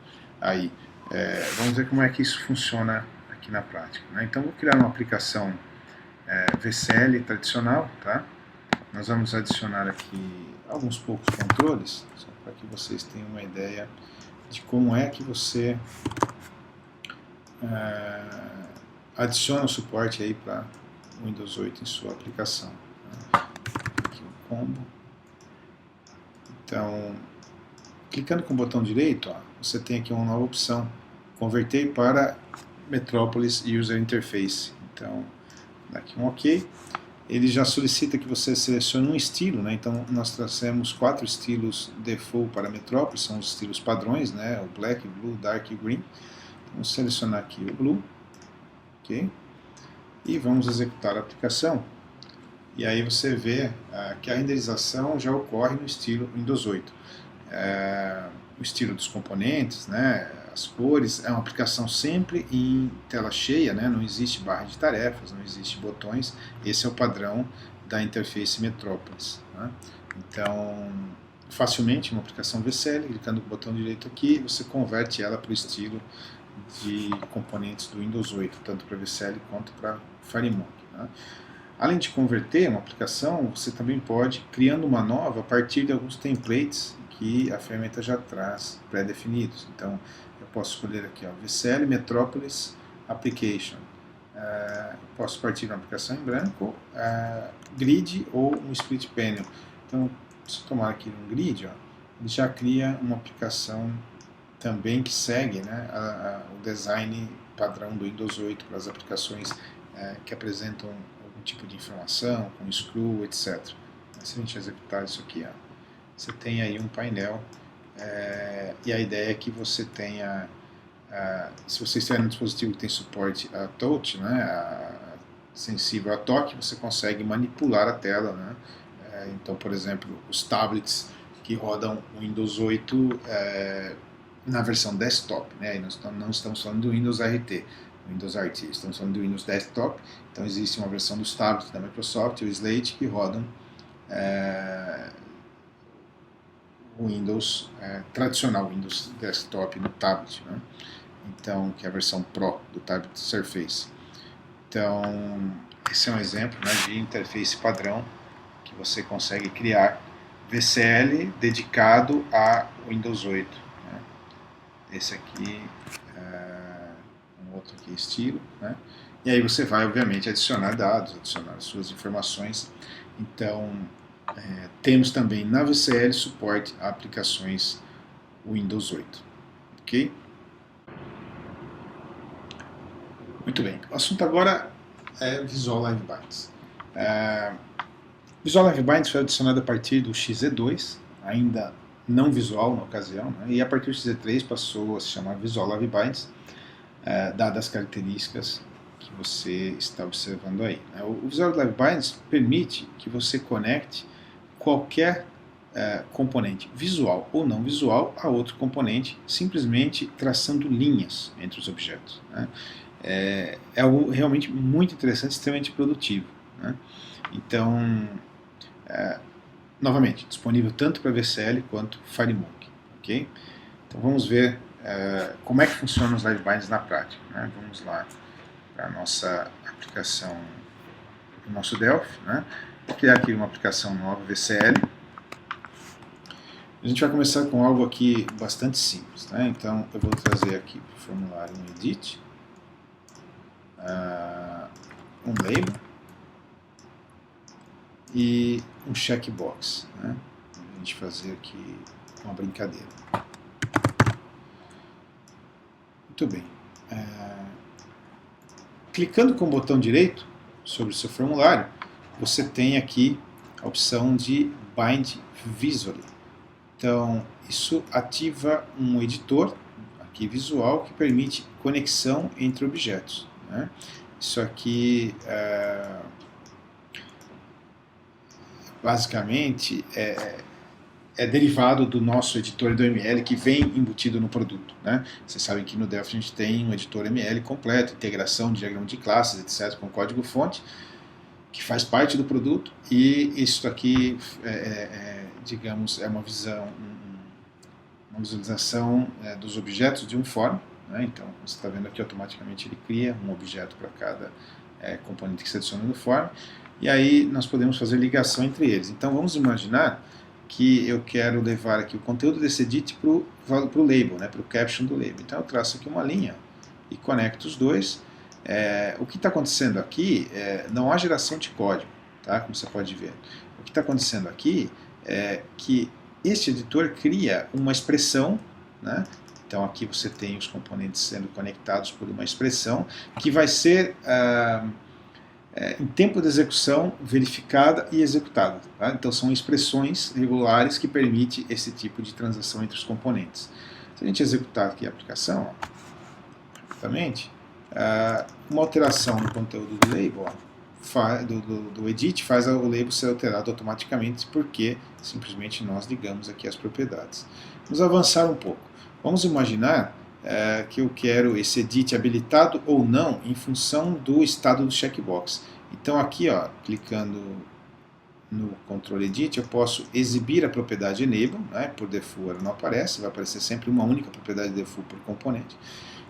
aí. Vamos ver como é que isso funciona aqui na prática. Né? Então, vou criar uma aplicação VSL tradicional. Tá? Nós vamos adicionar aqui alguns poucos controles, só para que vocês tenham uma ideia de como é que você adiciona o suporte aí para o Windows 8 em sua aplicação. Né? Aqui o combo. Então, clicando com o botão direito, você tem aqui uma nova opção, converter para Metropolis User Interface. Então, dá aqui um OK. Ele já solicita que você selecione um estilo, né? Então nós trouxemos 4 estilos default para Metropolis, são os estilos padrões, né? O Black, Blue, Dark e Green. Vamos selecionar aqui o Blue, ok? E vamos executar a aplicação. E aí você vê que a renderização já ocorre no estilo Windows 8. O estilo dos componentes, né? As cores, é uma aplicação sempre em tela cheia, né? Não existe barra de tarefas, não existe botões, esse é o padrão da interface Metropolis. Né? Então, facilmente uma aplicação VSL, clicando no botão direito aqui, você converte ela para o estilo de componentes do Windows 8, tanto para VSL quanto para FireMonk. Né? Além de converter uma aplicação, você também pode, criando uma nova a partir de alguns templates que a ferramenta já traz pré-definidos. Então, eu posso escolher aqui, VSL Metropolis Application. Posso partir de uma aplicação em branco, grid ou um split panel. Então, se eu tomar aqui um grid, ele já cria uma aplicação também que segue, né, o design padrão do Windows 8 para as aplicações que apresentam algum tipo de informação, com screw, etc. Se a gente executar isso aqui, ó, você tem aí um painel e a ideia é que você tenha, se você estiver no dispositivo que tem suporte a touch, né, sensível a toque, você consegue manipular a tela, né? Então, por exemplo, os tablets que rodam o Windows 8 na versão desktop, né? E nós não estamos falando do Windows RT, estamos falando do Windows Desktop. Então existe uma versão dos tablets da Microsoft, o Slate, que rodam o Windows tradicional, Windows Desktop no tablet, né? Então, que é a versão Pro do tablet Surface. Então, esse é um exemplo, né, de interface padrão que você consegue criar VCL dedicado a Windows 8. Né? Esse aqui, um outro aqui estilo, né? E aí você vai, obviamente, adicionar dados, adicionar suas informações. Então, temos também na VCL suporte a aplicações Windows 8. Ok? Muito bem. O assunto agora é Visual Live Binds. Visual Live Binds foi adicionado a partir do XE2, ainda não visual na ocasião, né? E a partir do XE3 passou a se chamar Visual Live Binds, dadas as características que você está observando aí, né? O Visual Live Binds permite que você conecte qualquer componente visual ou não visual a outro componente, simplesmente traçando linhas entre os objetos, né? É algo realmente muito interessante, extremamente produtivo, né? Então, novamente, disponível tanto para VCL quanto FireMonkey, ok? Então vamos ver como é que funcionam os Live Binds na prática, né? Vamos lá para a nossa aplicação, o nosso Delphi, né? Vou criar aqui uma aplicação nova, VCL. A gente vai começar com algo aqui bastante simples, né? Então eu vou trazer aqui para o formulário um edit, um label e um checkbox, né? A gente fazer aqui uma brincadeira. Muito bem. Clicando com o botão direito sobre o seu formulário, você tem aqui a opção de Bind Visually. Então, isso ativa um editor aqui visual que permite conexão entre objetos, né? Isso aqui basicamente é derivado do nosso editor do ML que vem embutido no produto, né? Vocês sabem que no Delphi a gente tem um editor ML completo, integração de diagrama de classes, etc., com código-fonte, que faz parte do produto, e isso aqui, digamos, é uma visualização dos objetos de um form, né? Então, você está vendo aqui, automaticamente ele cria um objeto para cada componente que se adiciona no form, e aí nós podemos fazer ligação entre eles. Então, vamos imaginar que eu quero levar aqui o conteúdo desse edit para o label, né, para o caption do label. Então eu traço aqui uma linha e conecto os dois. O que está acontecendo aqui, não há geração de código, tá, como você pode ver. O que está acontecendo aqui é que este editor cria uma expressão, né? Então aqui você tem os componentes sendo conectados por uma expressão que vai ser em tempo de execução, verificada e executada. Tá? Então são expressões regulares que permitem esse tipo de transação entre os componentes. Se a gente executar aqui a aplicação, rapidamente, uma alteração no conteúdo do label, do edit, faz o label ser alterado automaticamente, porque simplesmente nós ligamos aqui as propriedades. Vamos avançar um pouco. Vamos imaginar que eu quero esse edit habilitado ou não em função do estado do checkbox. Então aqui, ó, clicando no Ctrl Edit, eu posso exibir a propriedade Enable, né? Por default ela não aparece, vai aparecer sempre uma única propriedade default por componente.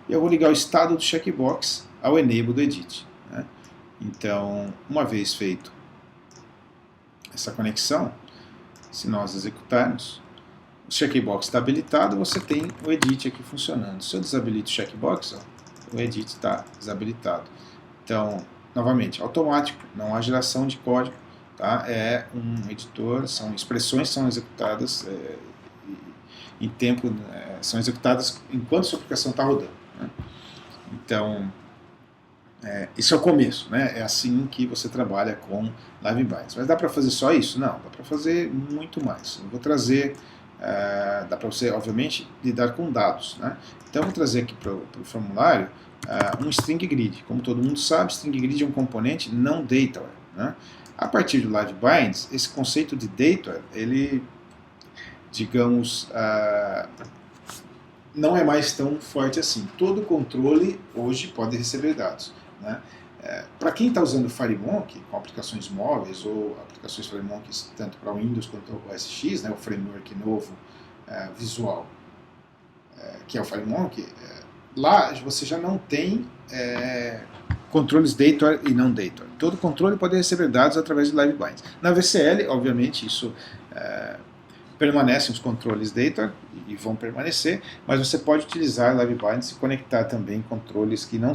E eu vou ligar o estado do checkbox ao Enable do Edit, né? Então, uma vez feito essa conexão, se nós executarmos, o checkbox está habilitado, você tem o edit aqui funcionando. Se eu desabilito o checkbox, ó, o edit está desabilitado. Então, novamente, automático, não há geração de código, tá? É um editor, são expressões que são executadas em tempo, são executadas enquanto sua aplicação está rodando, né? Então, isso é o começo, né? É assim que você trabalha com Live Binds. Mas dá para fazer só isso? Não, dá para fazer muito mais. Eu vou trazer, dá para você, obviamente, lidar com dados, né? Então, eu vou trazer aqui para o formulário um string grid. Como todo mundo sabe, string grid é um componente não data, né? A partir do Live Binds, esse conceito de data, ele, digamos, não é mais tão forte assim. Todo controle hoje pode receber dados, né? Para quem está usando FireMonkey com aplicações móveis ou aplicações FireMonkey tanto para o Windows quanto o OS X, né, o framework novo visual, que é o FireMonkey, lá você já não tem controles data e não data. Todo controle pode receber dados através de Live Binds. Na VCL, obviamente, isso permanecem os controles data e vão permanecer, mas você pode utilizar Live Binds e conectar também controles que não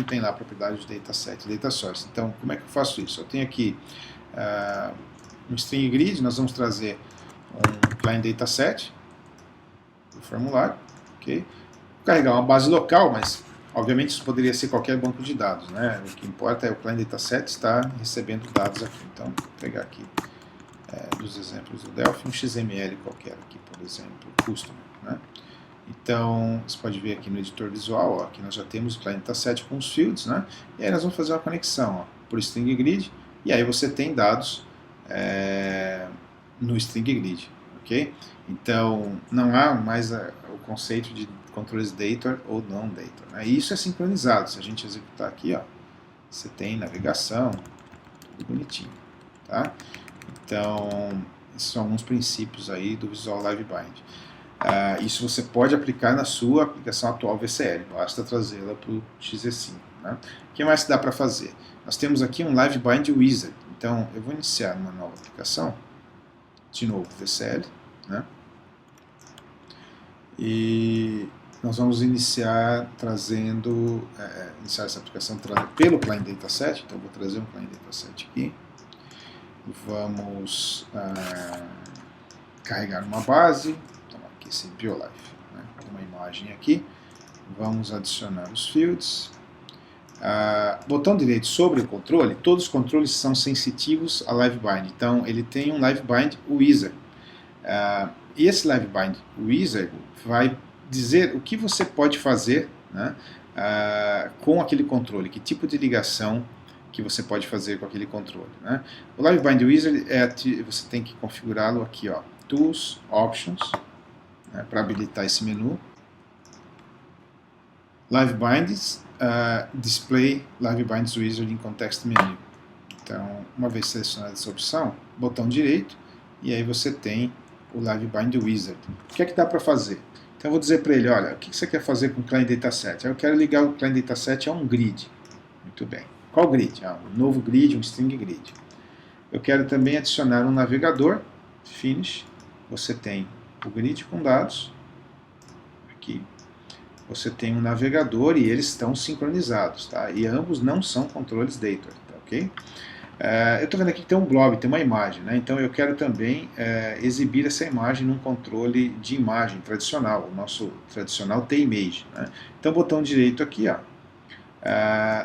tem lá a propriedade de dataset, data source. Então, como é que eu faço isso? Eu tenho aqui um string grid, nós vamos trazer um client dataset do formulário, ok? Vou carregar uma base local, mas obviamente isso poderia ser qualquer banco de dados, né? O que importa é o client dataset estar recebendo dados aqui. Então, vou pegar aqui dos exemplos do Delphi, um XML qualquer aqui, por exemplo, custom, né? Então, você pode ver aqui no editor visual, ó, aqui nós já temos o client dataset com os fields, né? E aí nós vamos fazer uma conexão, ó, por string grid, e aí você tem dados no string grid, ok? Então, não há mais o conceito de controles data ou não data, né? E isso é sincronizado. Se a gente executar aqui, ó, você tem navegação, tudo bonitinho, tá? Então, esses são alguns princípios aí do Visual Live Bind. Isso você pode aplicar na sua aplicação atual VCL, basta trazê-la para o XE5, né? O que mais dá para fazer? Nós temos aqui um Live Bind Wizard, então eu vou iniciar uma nova aplicação, de novo VCL, né? E nós vamos iniciar iniciar essa aplicação pelo Client Dataset, então eu vou trazer um Client Dataset aqui. Vamos carregar uma base, então aqui esse BioLife, né? Uma imagem aqui, vamos adicionar os fields, botão direito sobre o controle, todos os controles são sensitivos a Live Bind, então ele tem um Live Bind Wizard, e esse Live Bind Wizard vai dizer o que você pode fazer, né, com aquele controle, que tipo de ligação que você pode fazer com aquele controle, né? O Live Bind Wizard você tem que configurá-lo aqui, ó, Tools, Options, né, para habilitar esse menu. Live Binds, Display Live Binds Wizard in Context Menu. Então, uma vez selecionada essa opção, botão direito, e aí você tem o Live Bind Wizard. O que é que dá para fazer? Então eu vou dizer para ele, olha, o que você quer fazer com o Client Dataset? Eu quero ligar o Client Dataset a um grid. Muito bem. Qual grid? Um novo grid, um string grid. Eu quero também adicionar um navegador, Finish. Você tem o grid com dados. Aqui você tem um navegador e eles estão sincronizados, tá? E ambos não são controles data, tá, ok? Eu estou vendo aqui que tem um blob, tem uma imagem, né? Então eu quero também exibir essa imagem num controle de imagem tradicional, o nosso tradicional TImage, né? Então botão direito aqui, ó,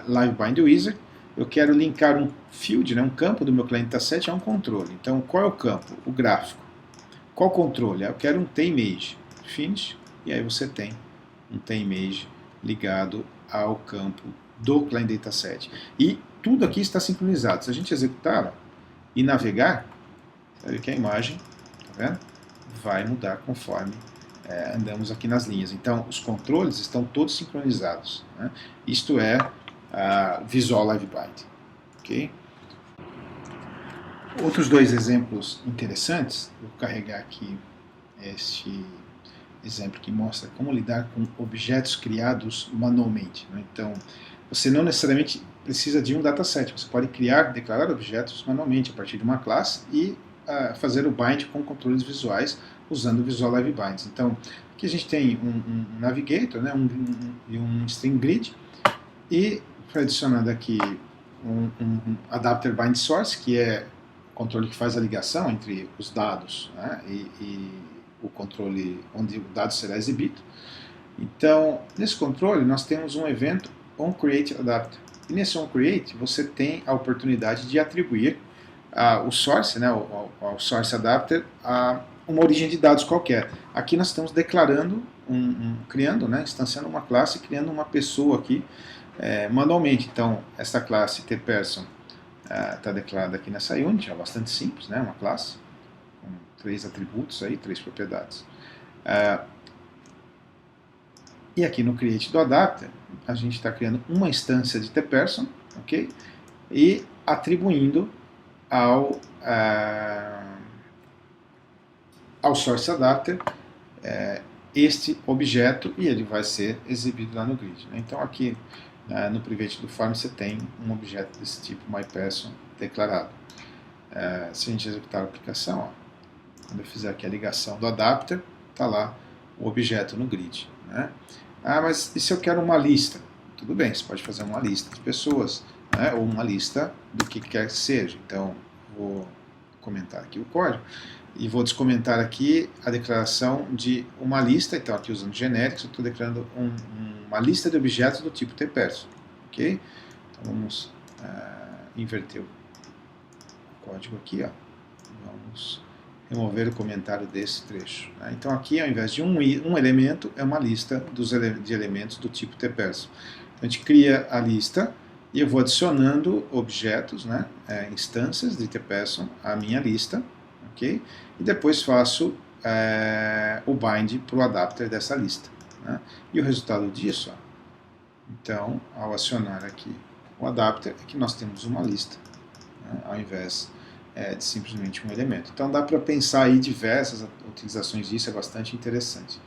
Live Bind Wizard, eu quero linkar um field, né, um campo do meu cliente dataset a um controle. Então qual é o campo? O gráfico. Qual controle? Eu quero um TImage. Finish, e aí você tem um TImage ligado ao campo do Client Dataset. E tudo aqui está sincronizado. Se a gente executar e navegar, você vai ver que a imagem, tá vendo? Vai mudar conforme andamos aqui nas linhas. Então, os controles estão todos sincronizados, né? Isto é Visual Live Bind. Okay? Outros dois exemplos interessantes, vou carregar aqui este exemplo que mostra como lidar com objetos criados manualmente, né? Então, você não necessariamente precisa de um dataset, você pode declarar objetos manualmente a partir de uma classe e fazer o bind com controles visuais usando o Visual Live Binds. Então, aqui a gente tem um navigator, né, um string grid, e foi adicionado aqui um adapter bind source, que é o controle que faz a ligação entre os dados, né, e o controle onde o dado será exibido. Então, nesse controle, nós temos um evento onCreateAdapter. E nesse onCreate, você tem a oportunidade de atribuir o source, né, ao sourceAdapter, a uma origem de dados qualquer. Aqui nós estamos declarando, criando, né, instanciando uma classe, criando uma pessoa aqui manualmente. Então, essa classe tPerson está declarada aqui nessa unit, é bastante simples, né, uma classe com 3 atributos, aí, 3 propriedades. E aqui no create do adapter, a gente está criando uma instância de tPerson, ok? E atribuindo ao source adapter este objeto, e ele vai ser exibido lá no grid, né? Então aqui no private do form você tem um objeto desse tipo myPerson declarado. Se a gente executar a aplicação, ó, quando eu fizer aqui a ligação do adapter, está lá o objeto no grid, né? Mas e se eu quero uma lista? Tudo bem, você pode fazer uma lista de pessoas, né? Ou uma lista do que quer que seja. Então, vou comentar aqui o código e vou descomentar aqui a declaração de uma lista. Então, aqui usando genéricos, eu estou declarando uma lista de objetos do tipo tPerson, ok? Então, vamos inverter o código aqui, ó. Vamos remover o comentário desse trecho, né? Então aqui, ao invés de um elemento, é uma lista de elementos do tipo tPerson. Então a gente cria a lista e eu vou adicionando objetos, né, instâncias de tPerson à minha lista, ok? E depois faço o bind para o adapter dessa lista, né? E o resultado disso, ó, então, ao acionar aqui o adapter, é que nós temos uma lista, né, ao invés de simplesmente um elemento. Então dá para pensar aí diversas utilizações disso, é bastante interessante.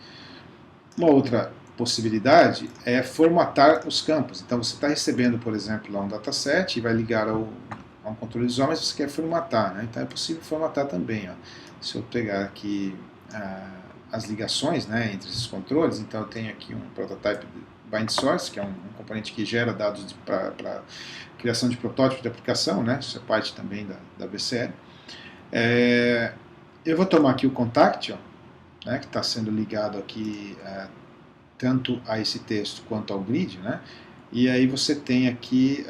Uma outra possibilidade é formatar os campos. Então você está recebendo, por exemplo, lá um dataset e vai ligar a um controle visual, mas você quer formatar, né? Então é possível formatar também, ó. Se eu pegar aqui as ligações, né, entre esses controles, então eu tenho aqui um prototype bind source, que é um componente que gera dados para criação de protótipos de aplicação, né? Isso é parte também da BCL. Eu vou tomar aqui o contact, ó, né, que está sendo ligado aqui tanto a esse texto quanto ao grid, né? E aí você tem aqui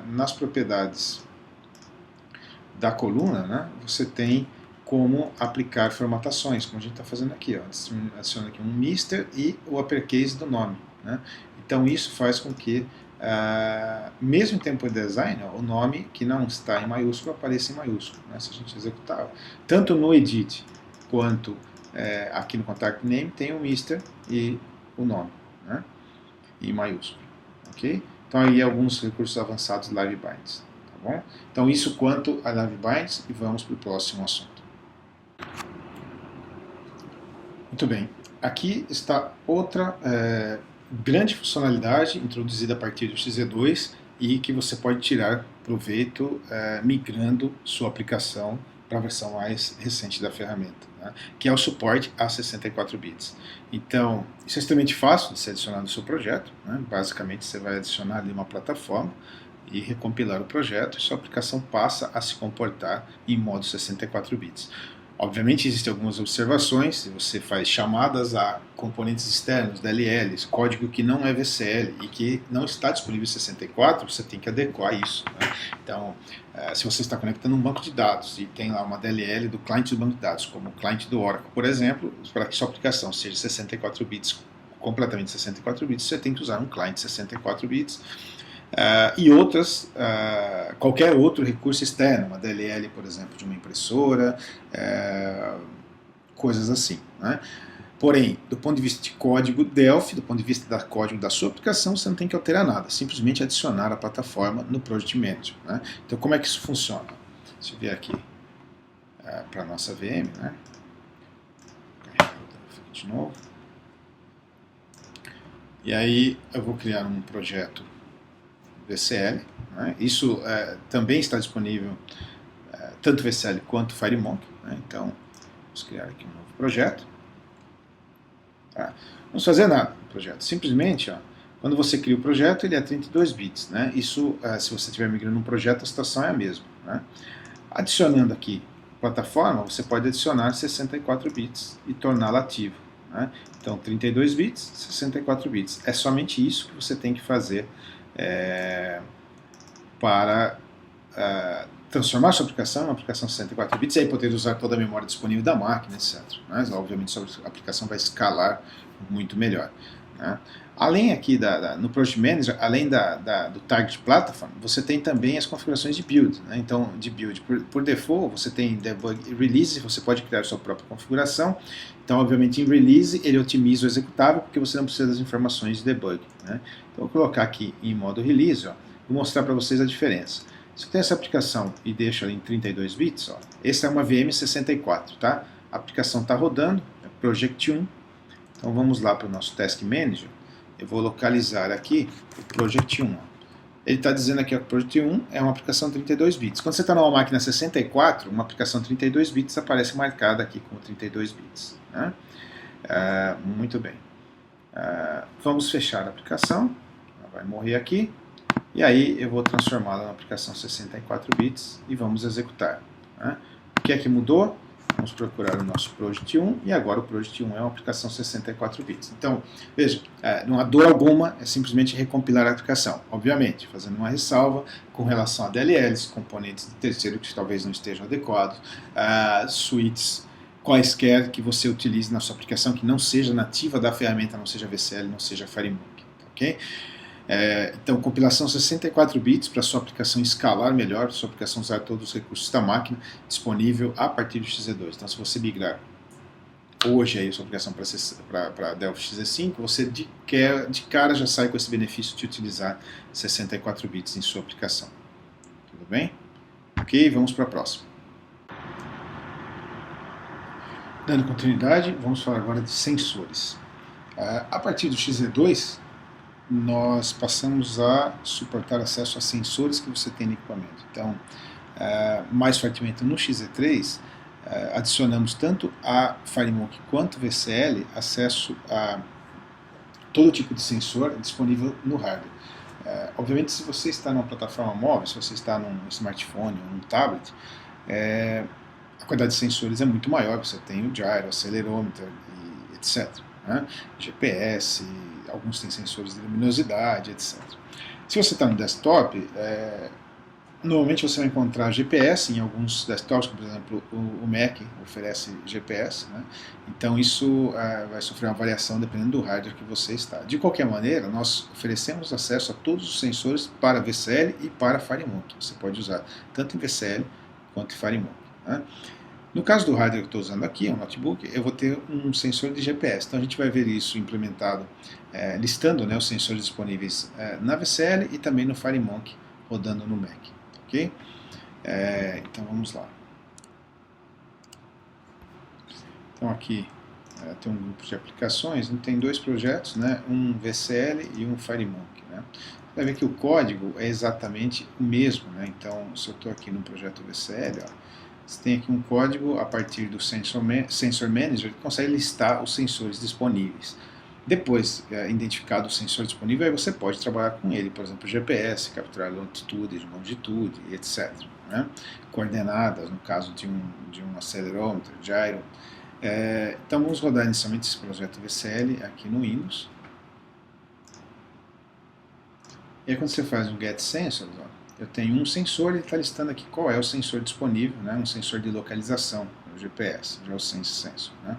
nas propriedades da coluna, né, você tem como aplicar formatações, como a gente está fazendo aqui, ó. Adiciona aqui um mister e o uppercase do nome, né? Então isso faz com que mesmo em tempo de design, ó, o nome que não está em maiúsculo apareça em maiúsculo, né, se a gente executar. Tanto no edit quanto aqui no contact name tem o mister e o nome, né, em maiúsculo, ok? Então aí alguns recursos avançados live binds, tá bom? Então isso quanto a live binds, e vamos para o próximo assunto. Muito bem, aqui está outra grande funcionalidade introduzida a partir do XZ2 e que você pode tirar proveito migrando sua aplicação para a versão mais recente da ferramenta, né, que é o suporte a 64 bits. Então, isso é extremamente fácil de ser adicionado no seu projeto, né? Basicamente você vai adicionar ali uma plataforma e recompilar o projeto e sua aplicação passa a se comportar em modo 64 bits. Obviamente existem algumas observações, se você faz chamadas a componentes externos, DLLs, código que não é VCL e que não está disponível em 64, você tem que adequar isso, né? Então, se você está conectando um banco de dados e tem lá uma DLL do cliente do banco de dados, como o cliente do Oracle, por exemplo, para que sua aplicação seja 64 bits, completamente 64 bits, você tem que usar um cliente 64 bits, e outras, qualquer outro recurso externo, uma DLL, por exemplo, de uma impressora, coisas assim, né? Porém, do ponto de vista de código Delphi, do ponto de vista do código da sua aplicação, você não tem que alterar nada, simplesmente adicionar a plataforma no Project Manager, né? Então, como é que isso funciona? Deixa eu ver aqui para a nossa VM, né? De novo. E aí, eu vou criar um projeto VCL, né? Isso também está disponível tanto VCL quanto FireMonkey, né? Então vamos criar aqui um novo projeto, tá? Vamos fazer nada no projeto, simplesmente, ó, quando você cria o projeto ele é 32 bits, né? Isso, se você estiver migrando um projeto, a situação é a mesma, né? Adicionando aqui plataforma, você pode adicionar 64 bits e torná-la ativa. Né? Então, 32 bits, 64 bits. É somente isso que você tem que fazer para transformar sua aplicação em uma aplicação 64 bits e aí poder usar toda a memória disponível da máquina, etc. Mas, obviamente, sua aplicação vai escalar muito melhor. Né? Além aqui no Project Manager, além do Target Platform, você tem também as configurações de build. Né? Então, de build, por default, você tem debug e release, você pode criar sua própria configuração. Então, obviamente, em release, ele otimiza o executável, porque você não precisa das informações de debug. Né? Então, vou colocar aqui em modo release, ó, vou mostrar para vocês a diferença. Se eu tenho essa aplicação e deixo ela em 32 bits, ó, essa é uma VM64, tá? A aplicação está rodando, é Project 1. Então vamos lá para o nosso Task Manager. Eu vou localizar aqui o Project 1. Ó. Ele está dizendo aqui que o Project 1 é uma aplicação 32 bits. Quando você está numa máquina 64, uma aplicação 32 bits aparece marcada aqui com 32 bits. Né? Muito bem. Vamos fechar a aplicação. Ela vai morrer aqui. E aí eu vou transformá-la na aplicação 64 bits e vamos executar. Né? O que é que mudou? Vamos procurar o nosso Project 1 e agora o Project 1 é uma aplicação 64 bits. Então, veja, não há dor alguma, é simplesmente recompilar a aplicação. Obviamente, fazendo uma ressalva com relação a DLLs, componentes de terceiro que talvez não estejam adequados, suítes quaisquer que você utilize na sua aplicação que não seja nativa da ferramenta, não seja VCL, não seja FireMonkey. Ok? Então, compilação 64 bits para sua aplicação escalar melhor, sua aplicação usar todos os recursos da máquina, disponível a partir do XE2. Então, se você migrar hoje aí a sua aplicação para Delphi XE5, você de cara já sai com esse benefício de utilizar 64 bits em sua aplicação. Tudo bem? Ok, vamos para a próxima. Dando continuidade, vamos falar agora de sensores. A partir do XE2, nós passamos a suportar acesso a sensores que você tem no equipamento. Então, mais fortemente no XE3, adicionamos tanto a FireMonkey quanto o VCL acesso a todo tipo de sensor disponível no hardware. Obviamente, se você está numa plataforma móvel, se você está num smartphone ou num tablet, a quantidade de sensores é muito maior. Você tem o gyro, acelerômetro, e etc. Né? GPS, alguns têm sensores de luminosidade, etc. Se você está no desktop, normalmente você vai encontrar GPS em alguns desktops, como por exemplo o Mac oferece GPS, né? Então isso vai sofrer uma variação dependendo do hardware que você está. De qualquer maneira, nós oferecemos acesso a todos os sensores para VCL e para FireMonkey. Você pode usar tanto em VCL quanto em FireMonkey. Né? No caso do hardware que eu estou usando aqui, um notebook, eu vou ter um sensor de GPS. Então a gente vai ver isso implementado, listando, né, os sensores disponíveis na VCL e também no FireMonkey rodando no Mac. Ok? Então vamos lá. Então aqui tem um grupo de aplicações, tem dois projetos, né, um VCL e um FireMonkey. Né? Você vai ver que o código é exatamente o mesmo. Né? Então se eu estou aqui no projeto VCL, ó, você tem aqui um código a partir do Sensor Manager que consegue listar os sensores disponíveis. Depois, identificado o sensor disponível, aí você pode trabalhar com ele, por exemplo, GPS, capturar longitude, longitude, etc. Né? Coordenadas, no caso de um acelerômetro, gyro. Então vamos rodar inicialmente esse projeto VCL aqui no Windows. E aí quando você faz um Get Sensors, ó, eu tenho um sensor e ele está listando aqui qual é o sensor disponível, né? Um sensor de localização, o GPS, o Sense Sensor. Né?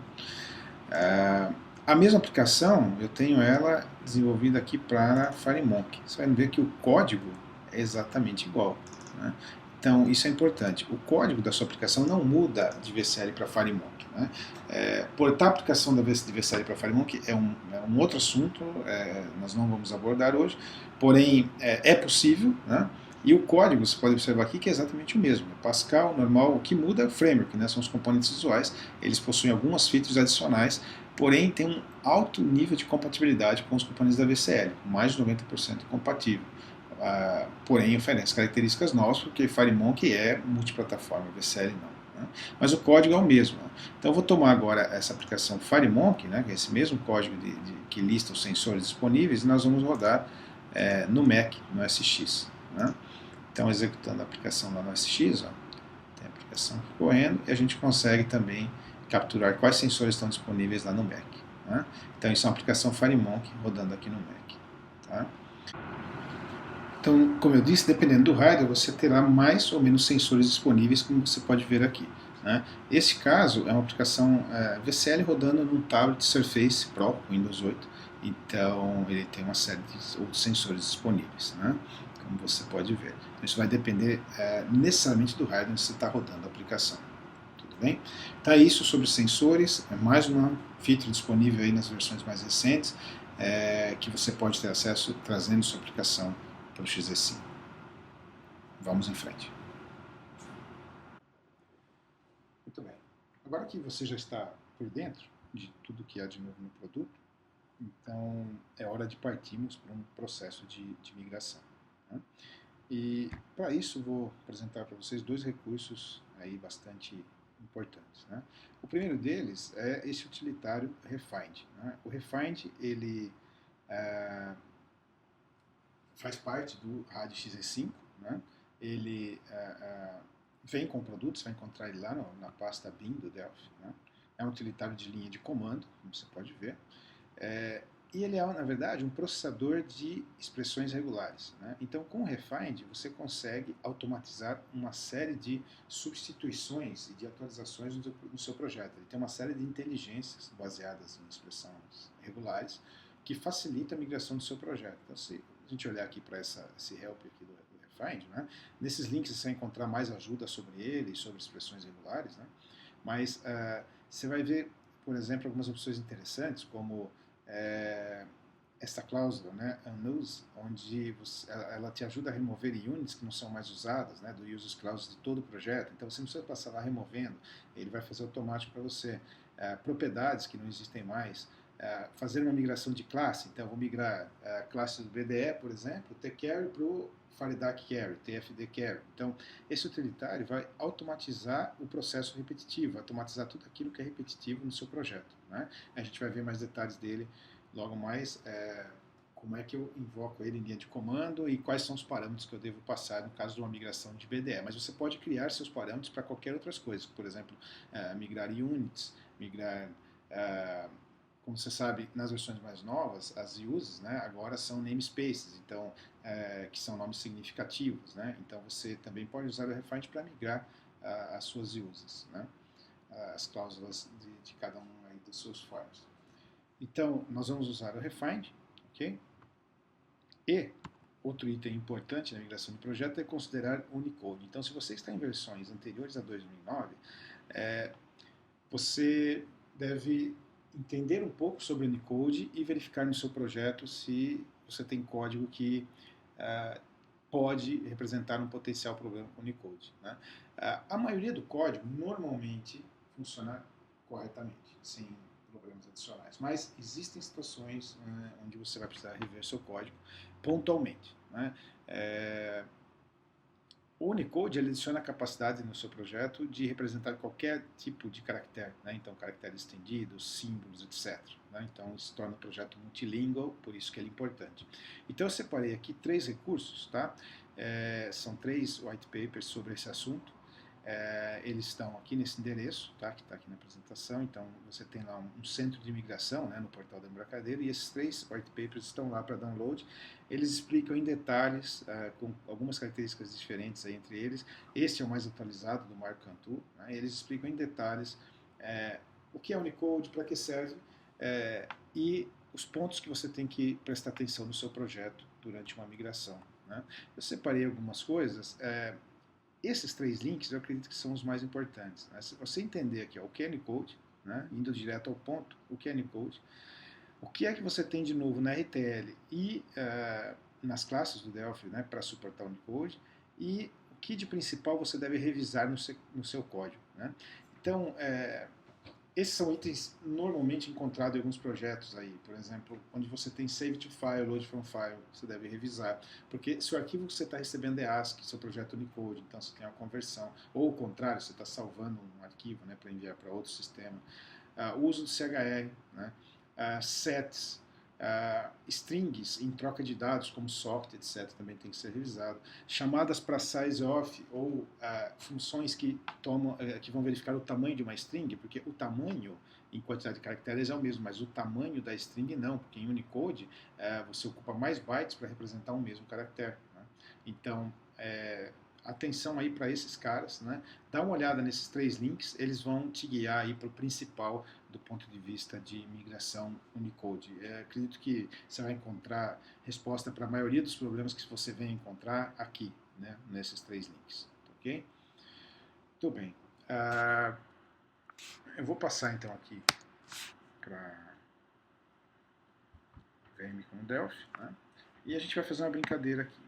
A mesma aplicação, eu tenho ela desenvolvida aqui para FireMonkey. Você vai ver que o código é exatamente igual. Né? Então, isso é importante. O código da sua aplicação não muda de VCL para FireMonkey. Né? Portar a aplicação de VCL para FireMonkey é um outro assunto, nós não vamos abordar hoje, porém, é possível, né? E o código, você pode observar aqui que é exatamente o mesmo. Pascal, normal, o que muda é o framework, né? São os componentes visuais. Eles possuem algumas features adicionais, porém tem um alto nível de compatibilidade com os componentes da VCL, mais de 90% compatível. Porém, oferece características novas, porque FireMonkey é multiplataforma, VCL não. Né? Mas o código é o mesmo. Né? Então eu vou tomar agora essa aplicação FireMonkey, né, que é esse mesmo código que lista os sensores disponíveis, e nós vamos rodar no Mac, no SX. Né? Então, executando a aplicação lá no SX, ó, tem aplicação correndo, e a gente consegue também capturar quais sensores estão disponíveis lá no Mac. Né? Então isso é uma aplicação FireMonk rodando aqui no Mac. Tá? Então, como eu disse, dependendo do hardware, você terá mais ou menos sensores disponíveis, como você pode ver aqui. Né? Esse caso é uma aplicação VCL rodando num tablet Surface Pro Windows 8. Então, ele tem uma série de outros sensores disponíveis, né? Como você pode ver. Então, isso vai depender necessariamente do hardware onde você está rodando a aplicação. Tudo bem? Então, é isso sobre sensores. É mais uma feature disponível aí nas versões mais recentes que você pode ter acesso trazendo sua aplicação para o XZ5. Vamos em frente. Muito bem. Agora que você já está por dentro de tudo que há de novo no produto, então é hora de partirmos para um processo de migração. Né? E para isso vou apresentar para vocês dois recursos aí bastante importantes. Né? O primeiro deles é esse utilitário Refind. Né? O Refind ele faz parte do Rádio XE5. Né? Ele vem com produtos, você vai encontrar ele lá na pasta bin do Delphi. Né? É um utilitário de linha de comando, como você pode ver. E ele é, na verdade, um processador de expressões regulares. Né? Então, com o Refind, você consegue automatizar uma série de substituições e de atualizações no seu projeto. Ele tem uma série de inteligências baseadas em expressões regulares que facilita a migração do seu projeto. Então, se a gente olhar aqui para esse help aqui do Refind, né? Nesses links você vai encontrar mais ajuda sobre ele, sobre expressões regulares, né? Mas você vai ver, por exemplo, algumas opções interessantes, como esta cláusula, né, unuse, onde ela te ajuda a remover units que não são mais usadas, né, do uses clause de todo o projeto. Então você não precisa passar lá removendo, ele vai fazer automático para você. Propriedades que não existem mais, fazer uma migração de classe. Então eu vou migrar a classe do BDE, por exemplo, tcarry para o FireDAC Carry, TFD Carry. Então, esse utilitário vai automatizar o processo repetitivo, automatizar tudo aquilo que é repetitivo no seu projeto. Né? A gente vai ver mais detalhes dele logo mais, como é que eu invoco ele em linha de comando e quais são os parâmetros que eu devo passar no caso de uma migração de BDE. Mas você pode criar seus parâmetros para qualquer outras coisas, por exemplo, migrar units, migrar... como você sabe, nas versões mais novas, as uses, né, agora são namespaces, então, que são nomes significativos. Né? Então você também pode usar o Refind para migrar as suas uses, né? As cláusulas de cada um aí dos seus forms. Então, nós vamos usar o Refind, ok? E outro item importante na migração de projeto é considerar Unicode. Então, se você está em versões anteriores a 2009, você deve entender um pouco sobre Unicode e verificar no seu projeto se você tem código que pode representar um potencial problema com Unicode. Né? A maioria do código normalmente funciona corretamente, sem problemas adicionais. Mas existem situações onde você vai precisar rever seu código pontualmente. Né? O Unicode ele adiciona a capacidade no seu projeto de representar qualquer tipo de caractere, né? Então caracteres estendidos, símbolos, etc. Né? Então isso torna o projeto multilingual, por isso que ele é importante. Então eu separei aqui 3 recursos, tá? São 3 white papers sobre esse assunto. Eles estão aqui nesse endereço, tá? Que está aqui na apresentação. Então você tem lá um centro de migração, né, no portal da Embracadeiro, e esses 3 white papers estão lá para download. Eles explicam em detalhes, com algumas características diferentes aí entre eles. Este é o mais atualizado, do Marco Cantu. Né? Eles explicam em detalhes o que é Unicode, para que serve, e os pontos que você tem que prestar atenção no seu projeto durante uma migração. Né? Eu separei algumas coisas. Esses 3 links eu acredito que são os mais importantes. Né? Se você entender aqui o que é Unicode, né? Indo direto ao ponto, o que é Unicode, o que é que você tem de novo na RTL e nas classes do Delphi, né, para suportar o Unicode, e o que de principal você deve revisar no seu código. Né? Então, esses são itens normalmente encontrados em alguns projetos aí, por exemplo, onde você tem save to file, load from file, você deve revisar, porque se o arquivo que você está recebendo é ASCII, seu projeto é Unicode, então você tem uma conversão, ou o contrário, você está salvando um arquivo, né, para enviar para outro sistema. O uso do CHR, né, sets, Strings em troca de dados, como sort, etc., também tem que ser revisado. Chamadas para size of, ou funções que vão verificar o tamanho de uma string, porque o tamanho em quantidade de caracteres é o mesmo, mas o tamanho da string não, porque em Unicode você ocupa mais bytes para representar o mesmo caractere. Né? Então, atenção aí para esses caras, né? Dá uma olhada nesses 3 links, eles vão te guiar aí para o principal do ponto de vista de migração Unicode. Acredito que você vai encontrar resposta para a maioria dos problemas que você vem encontrar aqui, né? Nesses 3 links, ok? Muito bem. Eu vou passar então aqui para VM com Delphi, né? E a gente vai fazer uma brincadeira aqui.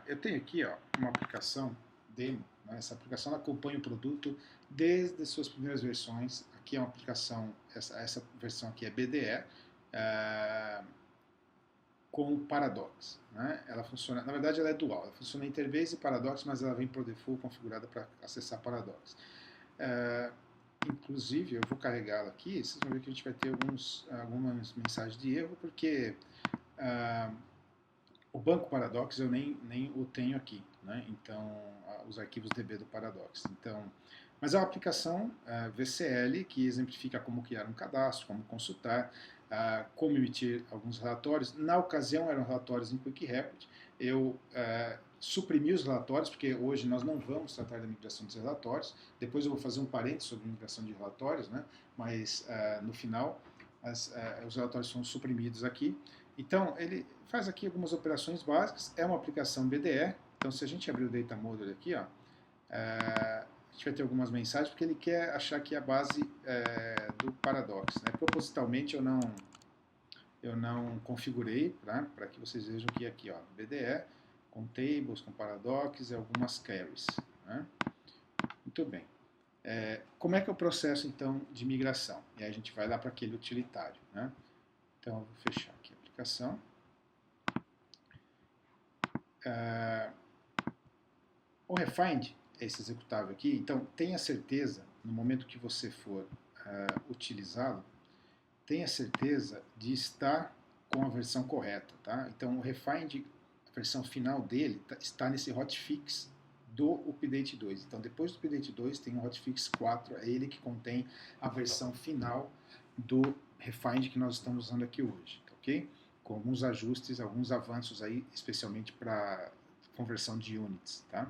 Eu tenho aqui uma aplicação demo. Né? Essa aplicação acompanha o produto desde as suas primeiras versões. Aqui é uma aplicação, essa versão aqui é BDE, com Paradox. Né? Ela funciona, na verdade ela é dual, ela funciona em Interbase e Paradox, mas ela vem por default configurada para acessar Paradox. Inclusive, eu vou carregá-la aqui, vocês vão ver que a gente vai ter algumas mensagens de erro, porque o banco Paradox eu nem o tenho aqui, né? Então, os arquivos DB do Paradox. Então, mas é uma aplicação VCL que exemplifica como criar um cadastro, como consultar, como emitir alguns relatórios. Na ocasião eram relatórios em Quick Report. Eu suprimi os relatórios, porque hoje nós não vamos tratar da migração dos relatórios. Depois eu vou fazer um parênteses sobre migração de relatórios, né? Mas no final os relatórios são suprimidos aqui. Então, ele faz aqui algumas operações básicas, é uma aplicação BDE, então se a gente abrir o Data Model aqui, a gente vai ter algumas mensagens, porque ele quer achar aqui a base do Paradox. Né? Propositalmente eu não configurei, para que vocês vejam que aqui, BDE, com tables, com Paradox e algumas queries. Né? Muito bem. Como é que é o processo, então, de migração? E aí a gente vai lá para aquele utilitário. Né? Então, eu vou fechar aqui a aplicação. O refind é esse executável aqui, então tenha certeza, no momento que você for utilizá-lo, tenha certeza de estar com a versão correta. Tá? Então o refind, a versão final dele, está nesse hotfix do update 2. Então depois do update 2 tem o hotfix 4, é ele que contém a versão final do refind que nós estamos usando aqui hoje. Ok? Com alguns ajustes, alguns avanços aí, especialmente para conversão de units. Tá?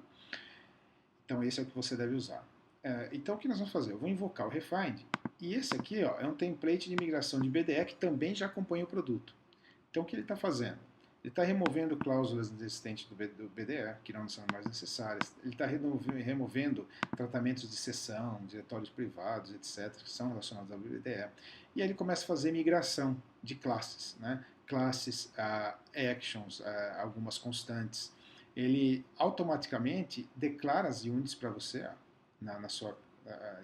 Então esse é o que você deve usar. Então o que nós vamos fazer? Eu vou invocar o refind, e esse aqui é um template de migração de BDE que também já acompanha o produto. Então o que ele está fazendo? Ele está removendo cláusulas existentes do BDE, que não são mais necessárias. Ele está removendo tratamentos de sessão, diretórios privados, etc., que são relacionados ao BDE. E aí ele começa a fazer migração de classes. Né? Classes, actions, algumas constantes. Ele automaticamente declara as units para você na sua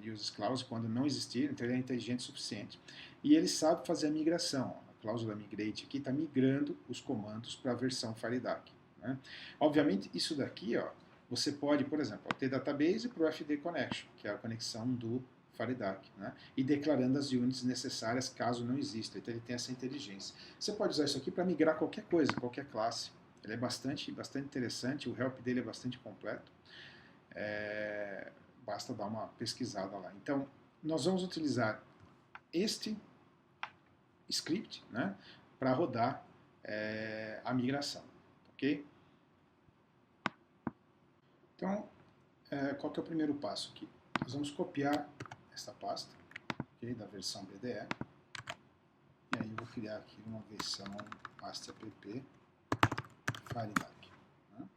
uses clause quando não existir, então ele é inteligente o suficiente. E ele sabe fazer a migração. A cláusula migrate aqui está migrando os comandos para a versão FireDAC. Né? Obviamente, isso daqui, você pode, por exemplo, ter database para o FD Connection, que é a conexão do FireDAC, né? E declarando as units necessárias caso não exista. Então ele tem essa inteligência. Você pode usar isso aqui para migrar qualquer coisa, qualquer classe. Ele é bastante interessante, o help dele é bastante completo. Basta dar uma pesquisada lá. Então, nós vamos utilizar este script, né, para rodar a migração. Ok? Então, qual que é o primeiro passo aqui? Nós vamos copiar esta pasta, okay, da versão BDE. E aí eu vou criar aqui uma versão pasta app FireDAC. Né?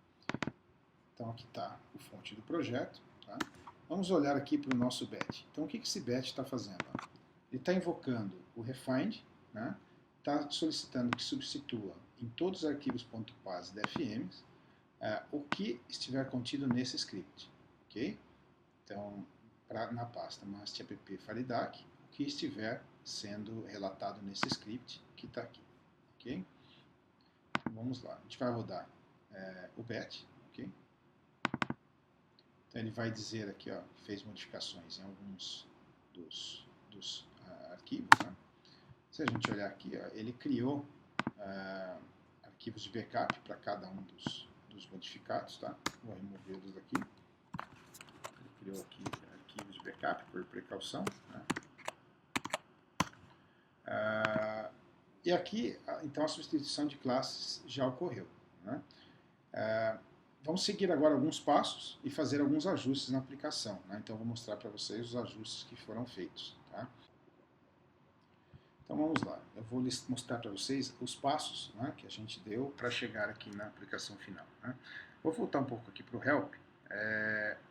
Então aqui está o fonte do projeto. Tá? Vamos olhar aqui para o nosso batch. Então o que esse batch está fazendo? Ele está invocando o refind, né? Está solicitando que substitua em todos os arquivos .pas DFMs o que estiver contido nesse script. Okay? Então, na pasta mast app FireDAC, o que estiver sendo relatado nesse script que está aqui. Okay? Então, vamos lá, a gente vai rodar o batch. Okay? Então ele vai dizer aqui, fez modificações em alguns dos arquivos. Né? Se a gente olhar aqui, ó, ele criou arquivos de backup para cada um dos modificados, tá? Vou removê-los daqui. Ele criou aqui arquivos de backup por precaução, né? E aqui, então, a substituição de classes já ocorreu, né? Vamos seguir agora alguns passos e fazer alguns ajustes na aplicação, né? Então, eu vou mostrar para vocês os ajustes que foram feitos, tá? Então vamos lá, eu vou mostrar para vocês os passos, né, que a gente deu para chegar aqui na aplicação final, né? Vou voltar um pouco aqui para o Help.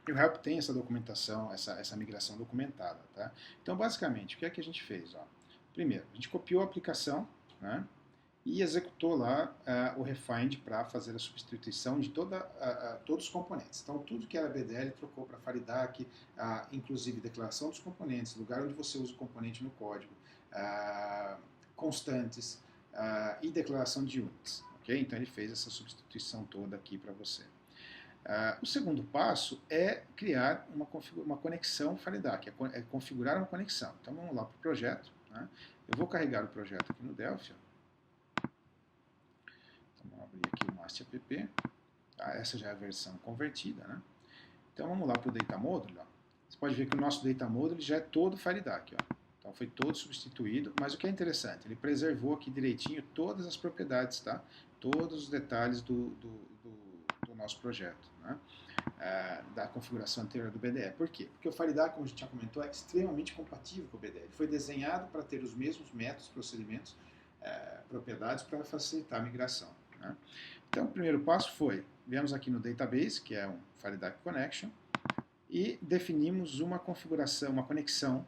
E o Help tem essa documentação, essa migração documentada, tá? Então basicamente, o que é que a gente fez? Ó? Primeiro, a gente copiou a aplicação, né, e executou lá o Refind para fazer a substituição de todos os componentes. Então tudo que era BDL trocou para FARIDAC, inclusive declaração dos componentes, lugar onde você usa o componente no código, constantes e declaração de units. Okay? Então ele fez essa substituição toda aqui para você. O segundo passo é criar uma conexão FARIDAC, é configurar uma conexão. Então vamos lá para o projeto. Né? Eu vou carregar o projeto aqui no Delphi. Então vamos abrir aqui o master app. Essa já é a versão convertida. Né? Então vamos lá para o Data Module. Ó. Você pode ver que o nosso Data Module já é todo FARIDAC. Ó. Então foi todo substituído, mas o que é interessante, ele preservou aqui direitinho todas as propriedades, tá? Todos os detalhes do nosso projeto, né? Da configuração anterior do BDE. Por quê? Porque o FARIDAC, como a gente já comentou, é extremamente compatível com o BDE. Ele foi desenhado para ter os mesmos métodos, procedimentos, propriedades para facilitar a migração. Né? Então o primeiro passo foi, viemos aqui no Database, que é um FARIDAC Connection, e definimos uma configuração, uma conexão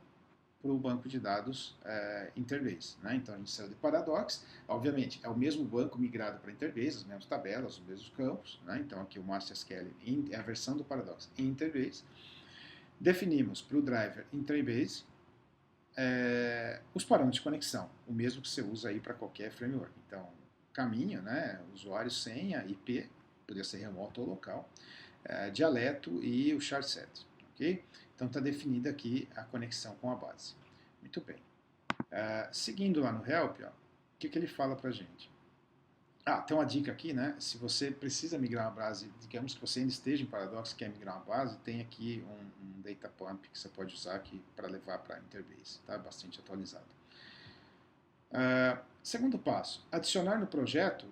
para o banco de dados Interbase. Né? Então a gente saiu de Paradox, obviamente é o mesmo banco migrado para Interbase, as mesmas tabelas, os mesmos campos. Né? Então aqui o MasterSQL é a versão do Paradox em Interbase. Definimos para o driver Interbase os parâmetros de conexão, o mesmo que você usa aí para qualquer framework. Então caminho, né? Usuário, senha, IP, poderia ser remoto ou local, dialeto e o char set. Okay? Então está definida aqui a conexão com a base. Muito bem. Seguindo lá no Help, ó, o que ele fala para a gente? Tem uma dica aqui, né? Se você precisa migrar uma base, digamos que você ainda esteja em Paradox e quer migrar uma base, tem aqui um data pump que você pode usar aqui para levar para a Interbase. Tá? Bastante atualizado. Segundo passo, adicionar no projeto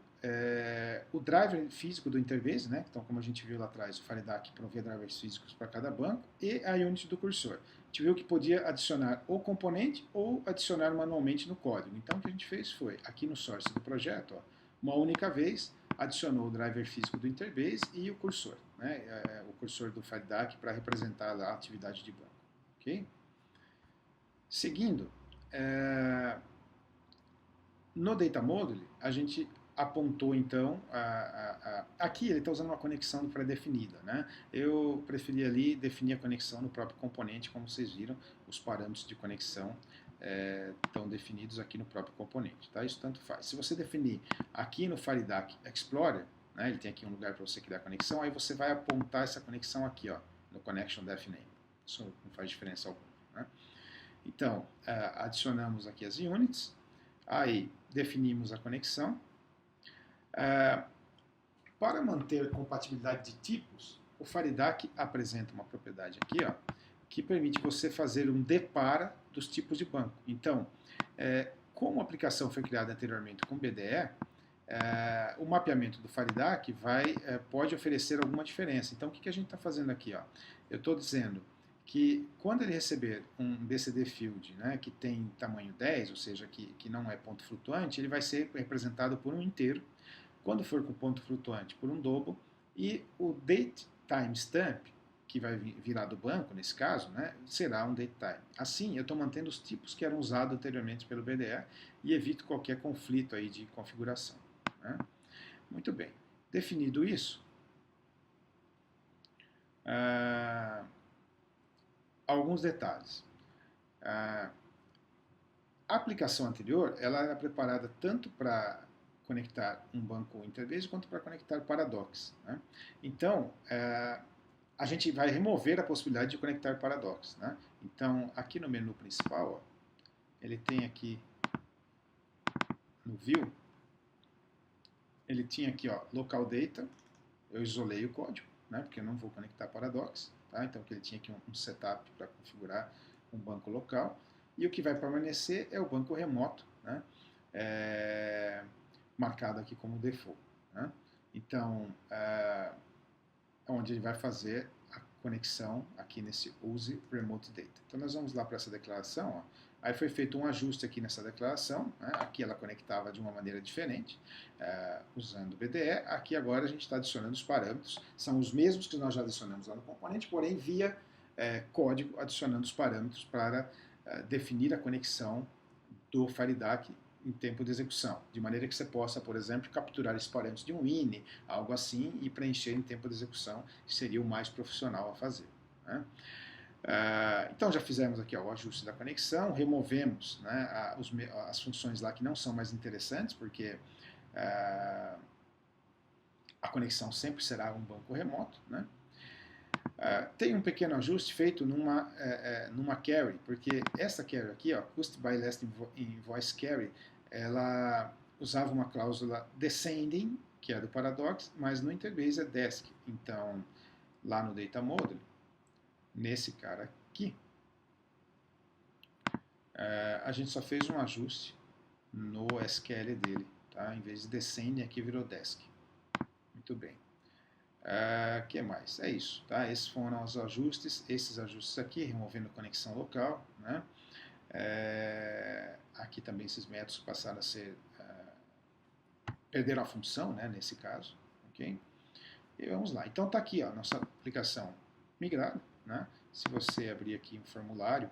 o driver físico do Interbase, né? Então, como a gente viu lá atrás, o FARIDAC provê drivers físicos para cada banco, e a unit do cursor. A gente viu que podia adicionar ou componente ou adicionar manualmente no código. Então, o que a gente fez foi, aqui no source do projeto, ó, uma única vez, adicionou o driver físico do Interbase e o cursor, né? O cursor do FARIDAC para representar a atividade de banco. Okay? Seguindo, no Data Module, a gente apontou então, aqui ele está usando uma conexão pré-definida, né? Eu preferi ali definir a conexão no próprio componente, como vocês viram, os parâmetros de conexão estão definidos aqui no próprio componente, tá? Isso tanto faz. Se você definir aqui no FARIDAC Explorer, né, ele tem aqui um lugar para você criar a conexão, aí você vai apontar essa conexão aqui, ó, no Connection Def Name. Isso não faz diferença alguma, né? Então, adicionamos aqui as units, aí definimos a conexão. Para manter compatibilidade de tipos, o FARIDAC apresenta uma propriedade aqui, ó, que permite você fazer um depara dos tipos de banco. Então, como a aplicação foi criada anteriormente com BDE, o mapeamento do FARIDAC pode oferecer alguma diferença. Então, o que a gente está fazendo aqui? Ó? Eu estou dizendo que quando ele receber um BCD field, né, que tem tamanho 10, ou seja, que não é ponto flutuante, ele vai ser representado por um inteiro. Quando for com ponto flutuante, por um double, e o date timestamp, que vai virar do banco, nesse caso, né, será um datetime. Assim, eu estou mantendo os tipos que eram usados anteriormente pelo BDE e evito qualquer conflito aí de configuração. Né? Muito bem. Definido isso, alguns detalhes. A aplicação anterior ela era preparada tanto para conectar um banco Interbase quanto para conectar Paradox. Né? Então, a gente vai remover a possibilidade de conectar Paradox. Né? Então, aqui no menu principal, ó, ele tem aqui no view, ele tinha aqui, ó, local data, eu isolei o código, né, porque eu não vou conectar Paradox, tá? Então ele tinha aqui um setup para configurar um banco local, e o que vai permanecer é o banco remoto, né, marcado aqui como default, né? Então, onde ele vai fazer a conexão aqui nesse use remote data. Então nós vamos lá para essa declaração, ó. Aí foi feito um ajuste aqui nessa declaração, né? Aqui ela conectava de uma maneira diferente, usando o BDE, aqui agora a gente está adicionando os parâmetros, são os mesmos que nós já adicionamos lá no componente, porém via código adicionando os parâmetros para definir a conexão do FireDAC em tempo de execução, de maneira que você possa, por exemplo, capturar esses parâmetros de um INI, algo assim, e preencher em tempo de execução, que seria o mais profissional a fazer, né? Então já fizemos aqui, ó, o ajuste da conexão, removemos, né, as funções lá que não são mais interessantes, porque a conexão sempre será um banco remoto, né? Tem um pequeno ajuste feito numa carry, porque essa carry aqui, ó, Cust by Last Invoice Carry, ela usava uma cláusula descending, que é do Paradox, mas no Interbase é desc. Então, lá no Data Model, nesse cara aqui, a gente só fez um ajuste no SQL dele, tá? Em vez de descending, aqui virou desc. Muito bem. Que mais? É isso, tá? Esses foram os ajustes, esses ajustes aqui, removendo conexão local, né? Aqui também esses métodos passaram a ser, perderam a função, né, nesse caso, ok? E vamos lá, então tá aqui, ó, nossa aplicação migrada, né? Se você abrir aqui um formulário,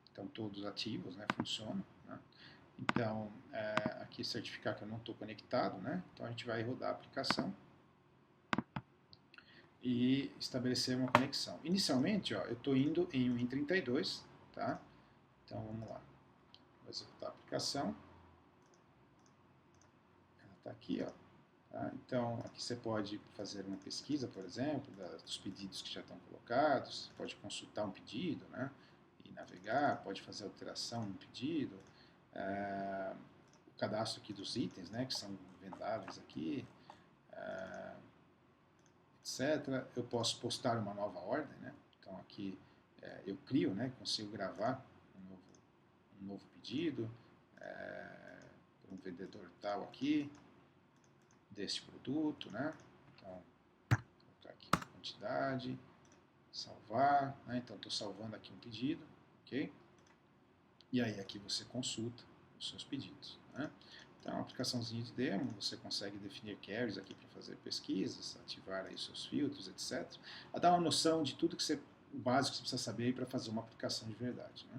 estão todos ativos, né, funcionam, né? Então, aqui certificar que eu não estou conectado, né? Então a gente vai rodar a aplicação e estabelecer uma conexão. Inicialmente, ó, eu estou indo em Win32, tá? Então vamos lá, vou executar a aplicação. Ela está aqui, ó. Tá? Então aqui você pode fazer uma pesquisa, por exemplo, dos pedidos que já estão colocados. Pode consultar um pedido, né? E navegar. Pode fazer alteração no pedido. O cadastro aqui dos itens, né? Que são vendáveis aqui. Etc. Eu posso postar uma nova ordem, né? Então aqui eu crio, né? Consigo gravar um novo pedido para um vendedor tal aqui deste produto, né? Então vou colocar aqui a quantidade, salvar, né? Então estou salvando aqui um pedido, ok? E aí aqui você consulta os seus pedidos, né? Então, uma aplicaçãozinha de demo, você consegue definir carries aqui para fazer pesquisas, ativar aí seus filtros, etc. A dar uma noção de tudo o básico que você precisa saber para fazer uma aplicação de verdade, né?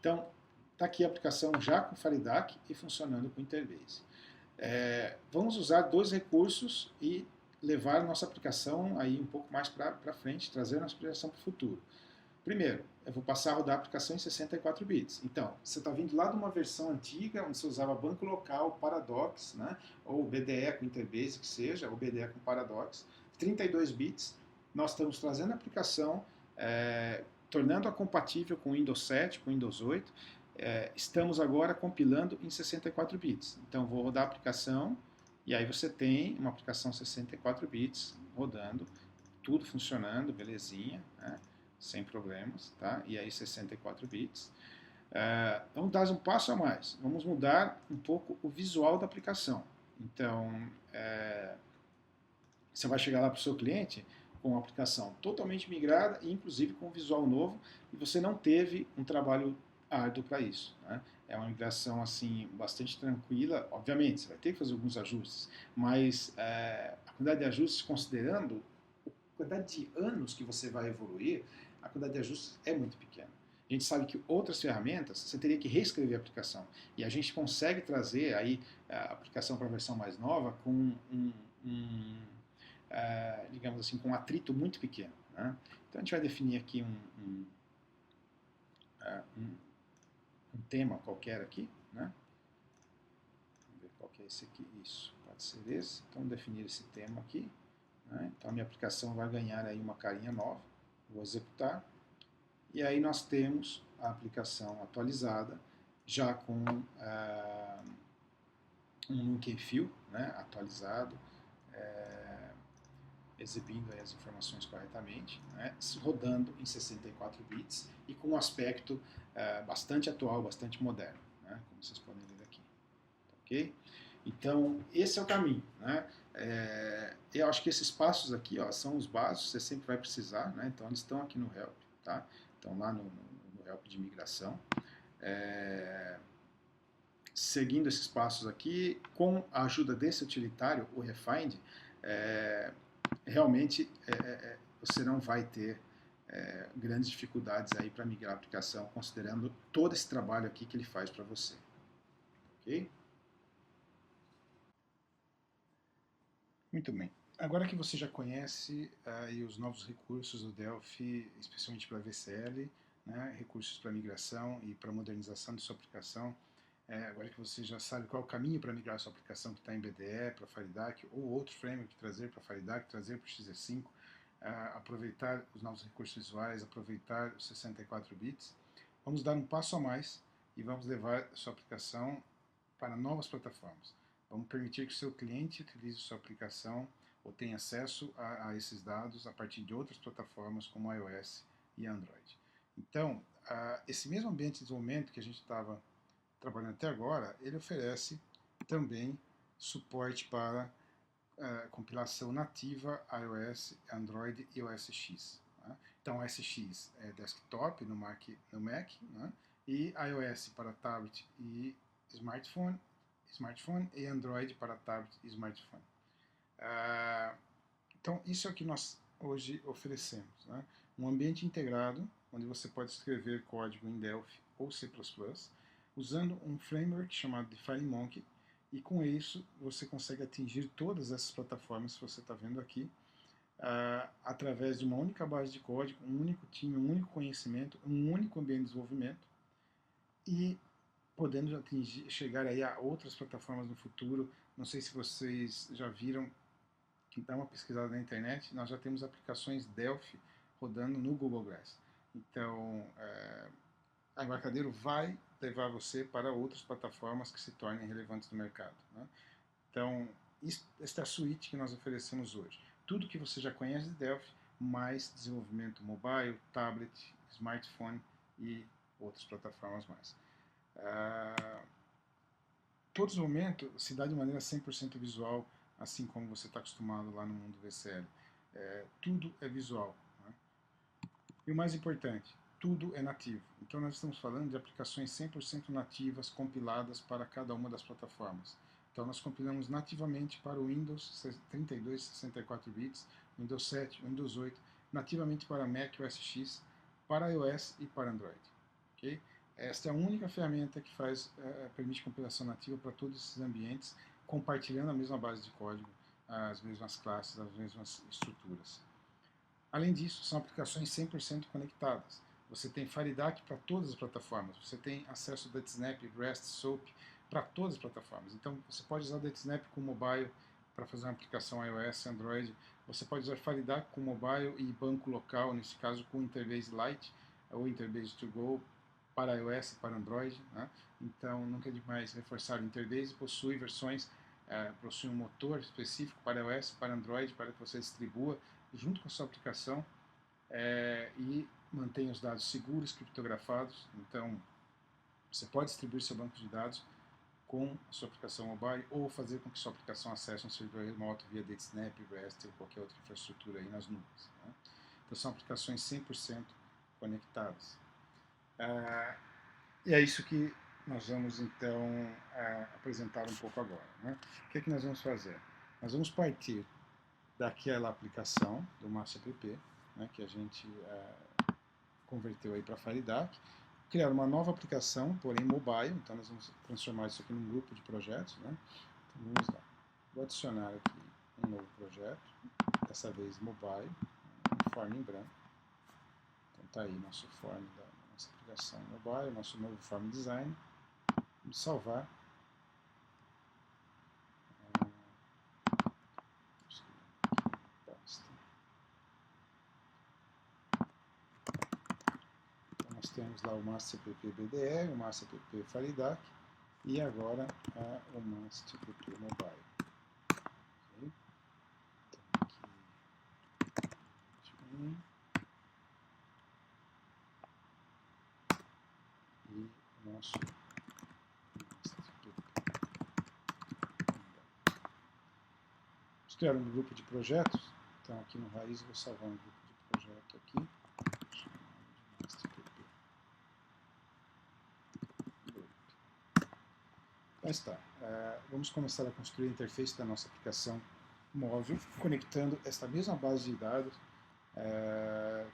Então, está aqui a aplicação já com FireDAC e funcionando com Interbase. Vamos usar dois recursos e levar a nossa aplicação aí um pouco mais para frente, trazer a nossa aplicação para o futuro. Primeiro, eu vou passar a rodar a aplicação em 64 bits. Então, você está vindo lá de uma versão antiga, onde você usava banco local, Paradox, né? Ou BDE com Interbase, que seja, ou BDE com Paradox, 32 bits. Nós estamos trazendo a aplicação, tornando-a compatível com Windows 7, com Windows 8. Estamos agora compilando em 64 bits. Então, vou rodar a aplicação, e aí você tem uma aplicação 64 bits rodando, tudo funcionando, belezinha, né? Sem problemas, tá? E aí 64 bits. Vamos dar um passo a mais. Vamos mudar um pouco o visual da aplicação. Então, você vai chegar lá para o seu cliente com uma aplicação totalmente migrada, inclusive com um visual novo, e você não teve um trabalho árduo para isso, né? É uma migração assim bastante tranquila. Obviamente, você vai ter que fazer alguns ajustes, mas a quantidade de ajustes, considerando a quantidade de anos que você vai evoluir, a quantidade de ajustes é muito pequena. A gente sabe que outras ferramentas você teria que reescrever a aplicação, e a gente consegue trazer aí a aplicação para a versão mais nova com digamos assim, com um atrito muito pequeno, né? Então a gente vai definir aqui um tema qualquer aqui, né? Vamos ver qual que é esse aqui. Isso, pode ser esse. Então definir esse tema aqui, né? Então a minha aplicação vai ganhar aí uma carinha nova. Vou executar. E aí nós temos a aplicação atualizada, já com um look and feel, né, atualizado, exibindo aí as informações corretamente, né, rodando em 64 bits e com um aspecto bastante atual, bastante moderno, né, como vocês podem ler aqui. Ok? Então, esse é o caminho. Né? Eu acho que esses passos aqui são os básicos, você sempre vai precisar, né? Então eles estão aqui no Help, tá? Estão lá no Help de migração. Seguindo esses passos aqui, com a ajuda desse utilitário, o Refind, realmente você não vai ter grandes dificuldades aí para migrar a aplicação, considerando todo esse trabalho aqui que ele faz para você. Ok? Muito bem. Agora que você já conhece os novos recursos do Delphi, especialmente para VCL, né, recursos para migração e para modernização de sua aplicação, agora que você já sabe qual é o caminho para migrar a sua aplicação que está em BDE para FireDAC ou outro framework trazer para FireDAC, trazer para o XE5, aproveitar os novos recursos visuais, aproveitar os 64 bits, vamos dar um passo a mais e vamos levar a sua aplicação para novas plataformas. Vamos permitir que o seu cliente utilize sua aplicação ou tenha acesso a esses dados a partir de outras plataformas como iOS e Android. Então, esse mesmo ambiente de desenvolvimento que a gente estava trabalhando até agora, ele oferece também suporte para compilação nativa iOS, Android e OS X. Né? Então, OS X é desktop no Mac, né? E iOS para tablet e smartphone e Android para tablet e smartphone. Então, isso é o que nós hoje oferecemos. Né? Um ambiente integrado, onde você pode escrever código em Delphi ou C++, usando um framework chamado de FireMonkey, e com isso você consegue atingir todas essas plataformas que você está vendo aqui, através de uma única base de código, um único time, um único conhecimento, um único ambiente de desenvolvimento, e podendo chegar aí a outras plataformas no futuro. Não sei se vocês já viram, dá uma pesquisada na internet, nós já temos aplicações Delphi rodando no Google Glass. Então, a Embarcadero vai levar você para outras plataformas que se tornem relevantes no mercado. Né? Então, esta é a suíte que nós oferecemos hoje. Tudo que você já conhece de Delphi, mais desenvolvimento mobile, tablet, smartphone e outras plataformas mais. Todo desenvolvimento se dá de maneira 100% visual, assim como você está acostumado lá no mundo VCL. Tudo é visual. Né? E o mais importante, tudo é nativo. Então nós estamos falando de aplicações 100% nativas, compiladas para cada uma das plataformas. Então nós compilamos nativamente para o Windows 32 e 64 bits, Windows 7, Windows 8, nativamente para Mac OS X, para iOS e para Android. Okay? Esta é a única ferramenta que permite compilação nativa para todos esses ambientes, compartilhando a mesma base de código, as mesmas classes, as mesmas estruturas. Além disso, são aplicações 100% conectadas. Você tem FireDAC para todas as plataformas, você tem acesso ao DataSnap, REST, SOAP para todas as plataformas. Então, você pode usar o DataSnap com mobile para fazer uma aplicação iOS, Android. Você pode usar FireDAC com mobile e banco local, nesse caso com Interbase Lite ou Interbase to Go para iOS e para Android. Né? Então, nunca é demais reforçar. O Interbase possui versões, possui um motor específico para iOS, para Android, para que você distribua junto com a sua aplicação e mantenha os dados seguros, criptografados. Então, você pode distribuir seu banco de dados com a sua aplicação mobile ou fazer com que sua aplicação acesse um servidor remoto via DataSnap, REST ou qualquer outra infraestrutura aí nas nuvens. Né? Então, são aplicações 100% conectadas. E é isso que nós vamos, então, apresentar um pouco agora. Né? O que é que nós vamos fazer? Nós vamos partir daquela aplicação do MasterPP, né, que a gente converteu aí para FireDAC, criar uma nova aplicação, porém mobile. Então nós vamos transformar isso aqui num grupo de projetos. Né? Então vamos lá. Vou adicionar aqui um novo projeto, dessa vez mobile, um form em branco. Então está aí nosso form da nossa aplicação mobile, nosso novo form design. Vamos salvar. Nós temos lá o MasterPP BDE, o MasterPP FireDAC, e agora o must pp mobile. Okay? Então, aqui, e o nosso must pp. Criar um grupo de projetos. Então aqui no Raiz vou salvar um grupo de projeto aqui, chamado de must pp. Já está. Vamos começar a construir a interface da nossa aplicação móvel, conectando esta mesma base de dados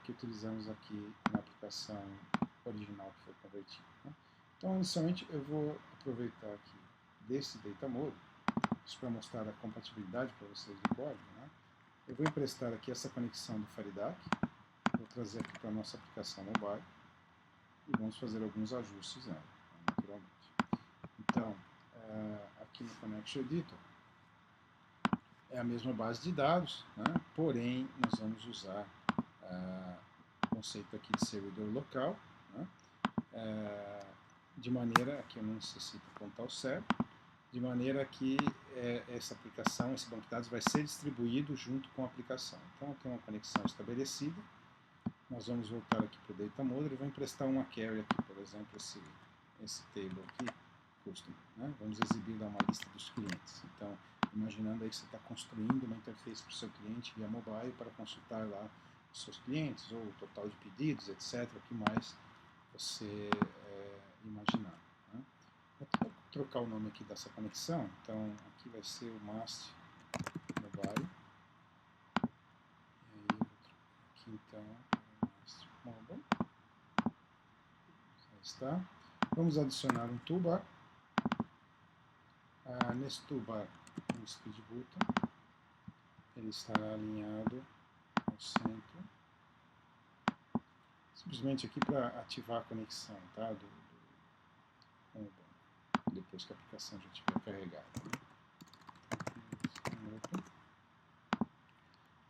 que utilizamos aqui na aplicação original que foi convertida. Né? Então, inicialmente, eu vou aproveitar aqui desse data model, isso para mostrar a compatibilidade para vocês do código. Né? Eu vou emprestar aqui essa conexão do Faridac, vou trazer aqui para a nossa aplicação mobile e vamos fazer alguns ajustes nela, naturalmente. Então, aqui no Connection Editor, é a mesma base de dados, né? Porém, nós vamos usar o conceito aqui de servidor local, né? De maneira que eu não necessito apontar o server, de maneira que essa aplicação, esse banco de dados vai ser distribuído junto com a aplicação. Então, eu tenho uma conexão estabelecida, nós vamos voltar aqui para o Data Model e vou emprestar uma query aqui, por exemplo, esse table aqui, custom, né? Vamos exibir uma lista dos clientes. Então, imaginando aí que você está construindo uma interface para o seu cliente via mobile para consultar lá os seus clientes, ou o total de pedidos, etc., o que mais você imaginar. Né? Vou trocar o nome aqui dessa conexão, então aqui vai ser o must mobile, e aí eu vou trocar aqui então o must mobile, já está. Vamos adicionar um toolbar. Nesse toolbar, um speed button, ele estará alinhado ao centro, simplesmente aqui para ativar a conexão, tá, com o banco, depois que a aplicação já estiver carregada.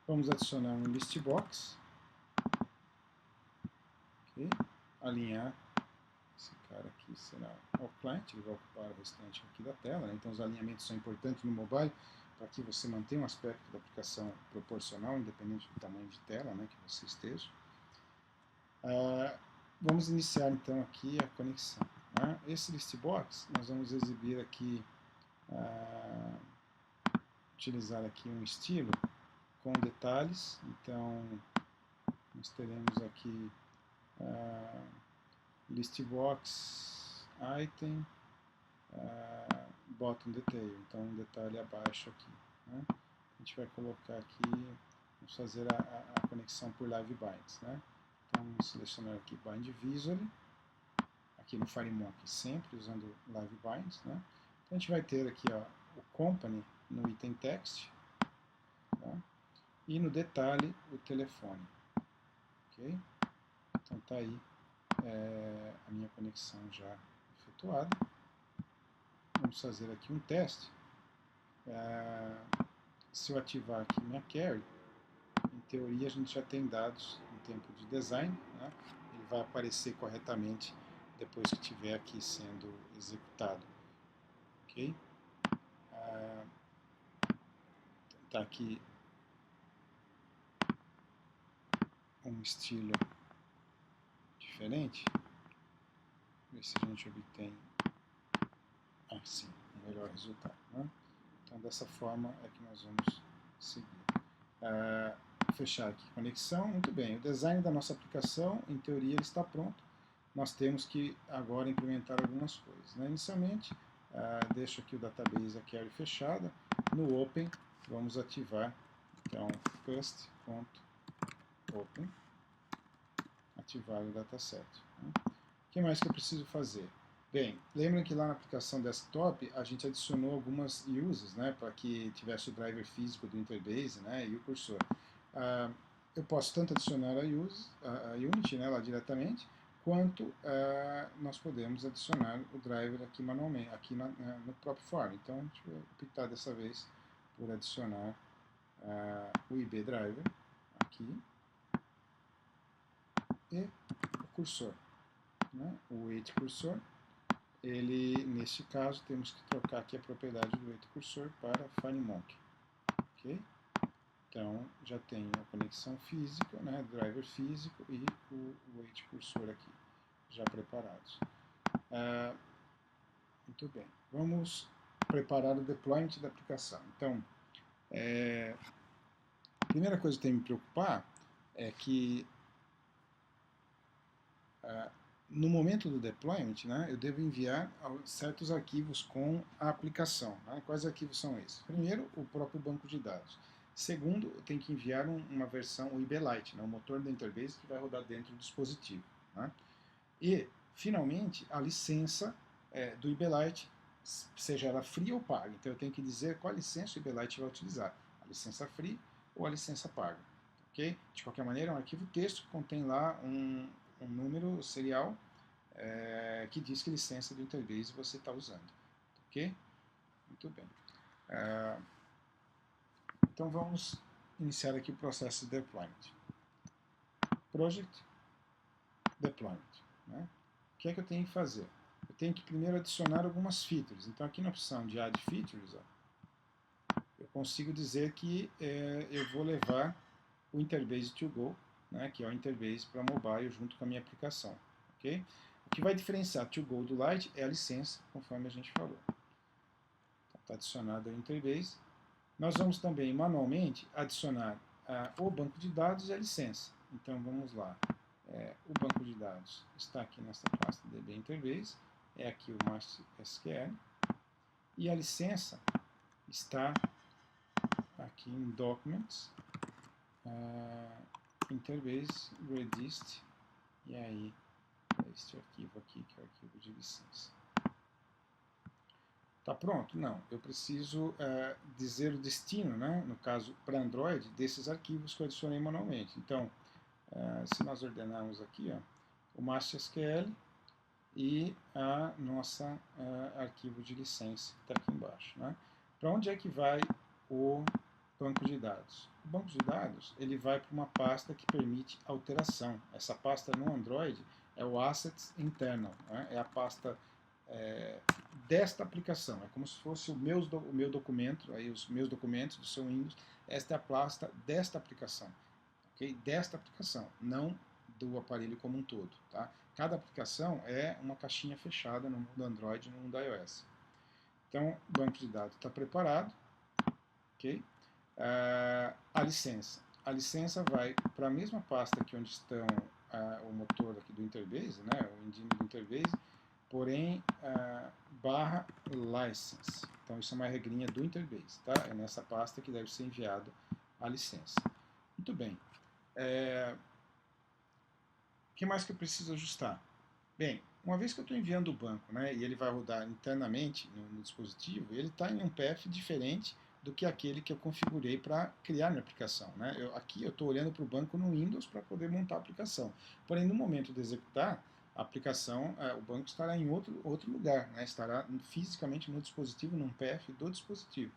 Vamos adicionar um list box, okay. Alinhar esse cara aqui será ao client, ele vai ocupar o restante aqui da tela, né? Então os alinhamentos são importantes no mobile para que você mantenha um aspecto da aplicação proporcional, independente do tamanho de tela, né, que você esteja. Vamos iniciar então aqui a conexão. Né? Esse list box nós vamos exibir aqui, utilizar aqui um estilo com detalhes. Então nós teremos aqui list box item bottom detail, então um detalhe abaixo aqui. Né? A gente vai colocar aqui, vamos fazer a conexão por live binds. Né? Então vamos selecionar aqui bind visually, aqui no FireMonkey sempre usando live binds. Né? Então a gente vai ter aqui ó, o company no item text, tá? E no detalhe o telefone. Okay? Então está aí a minha conexão já efetuada. Vamos fazer aqui um teste. Se eu ativar aqui minha query, em teoria a gente já tem dados em tempo de design, né? Ele vai aparecer corretamente depois que estiver aqui sendo executado. Ok? Está aqui um estilo diferente. Ver se a gente obtém assim, um melhor resultado. Né? Então dessa forma é que nós vamos seguir. Fechar aqui conexão, muito bem. O design da nossa aplicação, em teoria, ele está pronto. Nós temos que agora implementar algumas coisas. Né? Inicialmente, deixo aqui o database, a query fechada. No Open, vamos ativar, então, cust.open, ativar o dataset. Né? O que mais que eu preciso fazer? Bem, lembrem que lá na aplicação desktop a gente adicionou algumas uses, né, para que tivesse o driver físico do Interbase, né, e o cursor. Eu posso tanto adicionar a Unity, né, lá diretamente, quanto nós podemos adicionar o driver aqui manualmente, aqui no próprio form. Então a gente vai optar dessa vez por adicionar o IB driver aqui e o cursor, né, o weight cursor. neste caso, temos que trocar aqui a propriedade do weight cursor para FineMonkey. Ok? Então, já tenho a conexão física, né, driver físico e o weight cursor aqui, já preparados. Muito bem. Vamos preparar o deployment da aplicação. Então, a primeira coisa que tem que me preocupar é que no momento do deployment, né, eu devo enviar certos arquivos com a aplicação. Né? Quais arquivos são esses? Primeiro, o próprio banco de dados. Segundo, eu tenho que enviar uma versão, o IBLite, né, o motor da interface que vai rodar dentro do dispositivo. Né? E, finalmente, a licença do IBLite, seja ela free ou paga. Então eu tenho que dizer qual licença o IBLite vai utilizar, a licença free ou a licença paga. Okay? De qualquer maneira, é um arquivo texto que contém lá um número serial que diz que licença do interface você está usando. Ok? Muito bem. Então vamos iniciar aqui o processo de deployment. Project, deployment. Né? O que é que eu tenho que fazer? Eu tenho que primeiro adicionar algumas features. Então aqui na opção de Add Features, ó, eu consigo dizer que eu vou levar o Interbase to Go, né, que é o Interbase para mobile junto com a minha aplicação. Okay? O que vai diferenciar To Go do Lite é a licença, conforme a gente falou. Está adicionado ao Interbase. Nós vamos também manualmente adicionar o banco de dados e a licença. Então vamos lá. O banco de dados está aqui nesta pasta DB Interbase, é aqui o MasterSQL, e a licença está aqui em Documents, Interbase, Redist, e aí este arquivo aqui, que é o arquivo de licença. Está pronto? Não. Eu preciso dizer o destino, né, no caso para Android, desses arquivos que eu adicionei manualmente. Então, se nós ordenarmos aqui, ó, o MasterSQL e a nossa arquivo de licença, que está aqui embaixo. Né? Para onde é que vai o banco de dados? O banco de dados ele vai para uma pasta que permite alteração. Essa pasta no Android é o Assets Internal, né? É a pasta desta aplicação. É como se fosse o meu documento, aí os meus documentos do seu Windows. Esta é a pasta desta aplicação. Okay? Desta aplicação, não do aparelho como um todo. Tá? Cada aplicação é uma caixinha fechada no mundo Android e no mundo iOS. Então, o banco de dados está preparado. Okay? A licença. A licença vai para a mesma pasta aqui onde estão o motor aqui do Interbase, né, o engine do Interbase, porém barra license. Então isso é uma regrinha do Interbase, tá? É nessa pasta que deve ser enviado a licença. Muito bem. O que mais que eu preciso ajustar? Bem, uma vez que eu estou enviando o banco, né, e ele vai rodar internamente no dispositivo, ele está em um path diferente do que aquele que eu configurei para criar minha aplicação. Né? Aqui eu estou olhando para o banco no Windows para poder montar a aplicação. Porém, no momento de executar, a aplicação, o banco estará em outro lugar, né? Estará fisicamente no dispositivo, num path do dispositivo.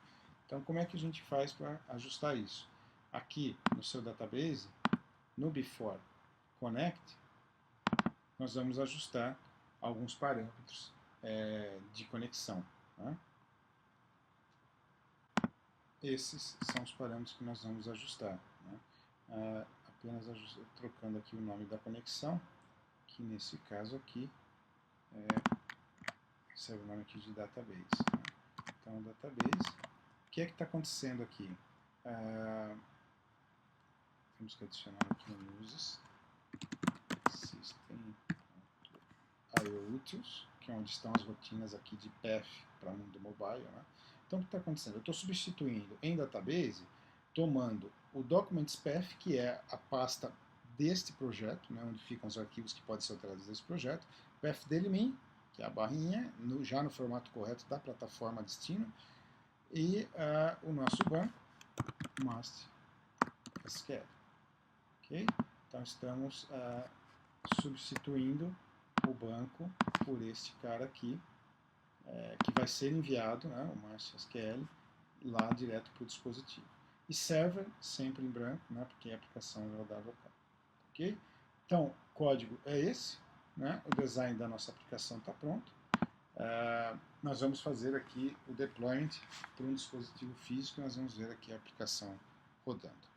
Então, como é que a gente faz para ajustar isso? Aqui no seu database, no Before Connect, nós vamos ajustar alguns parâmetros de conexão. Né? Esses são os parâmetros que nós vamos ajustar. Né? Apenas trocando aqui o nome da conexão, que nesse caso aqui serve o nome aqui de database. Né? Então, database. O que é que está acontecendo aqui? Temos que adicionar aqui no uses system IOUtils, que é onde estão as rotinas aqui de path para o mundo mobile. Né? Então, o que está acontecendo? Eu estou substituindo em database, tomando o documents path, que é a pasta deste projeto, né, onde ficam os arquivos que podem ser alterados desse projeto, path delimim, que é a barrinha, já no formato correto da plataforma destino, e o nosso banco, MasterSQL. Okay? Então, estamos substituindo o banco por este cara aqui, que vai ser enviado, né, o MasterSQL, lá direto para o dispositivo. E server, sempre em branco, né, porque a aplicação vai rodar local. Okay? Então, o código é esse, né, o design da nossa aplicação está pronto. nós vamos fazer aqui o deployment para um dispositivo físico e nós vamos ver aqui a aplicação rodando.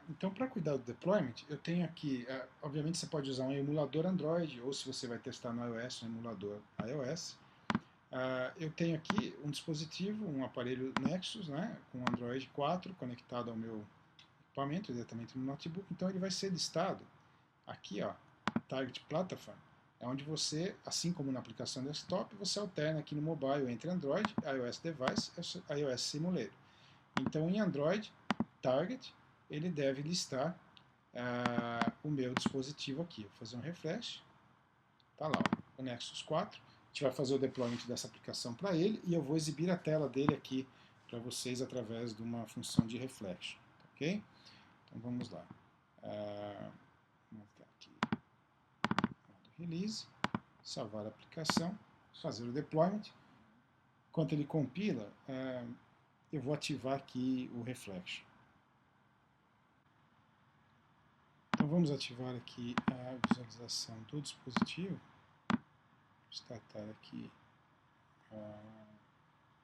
Então, para cuidar do deployment, eu tenho aqui, obviamente você pode usar um emulador Android, ou se você vai testar no iOS, um emulador iOS. Eu tenho aqui um dispositivo, um aparelho Nexus, né, com Android 4 conectado ao meu equipamento, diretamente no notebook, então ele vai ser listado aqui, ó, Target Platform, é onde você, assim como na aplicação desktop, você alterna aqui no mobile entre Android, iOS Device e iOS Simulator. Então, em Android, Target, ele deve listar o meu dispositivo aqui. Vou fazer um refresh, tá lá, ó, o Nexus 4. A gente vai fazer o deployment dessa aplicação para ele e eu vou exibir a tela dele aqui para vocês através de uma função de reflection, ok? Então vamos lá. Vou marcar aqui modo release, salvar a aplicação, fazer o deployment. Enquanto ele compila, eu vou ativar aqui o reflection. Então vamos ativar aqui a visualização do dispositivo. Startar aqui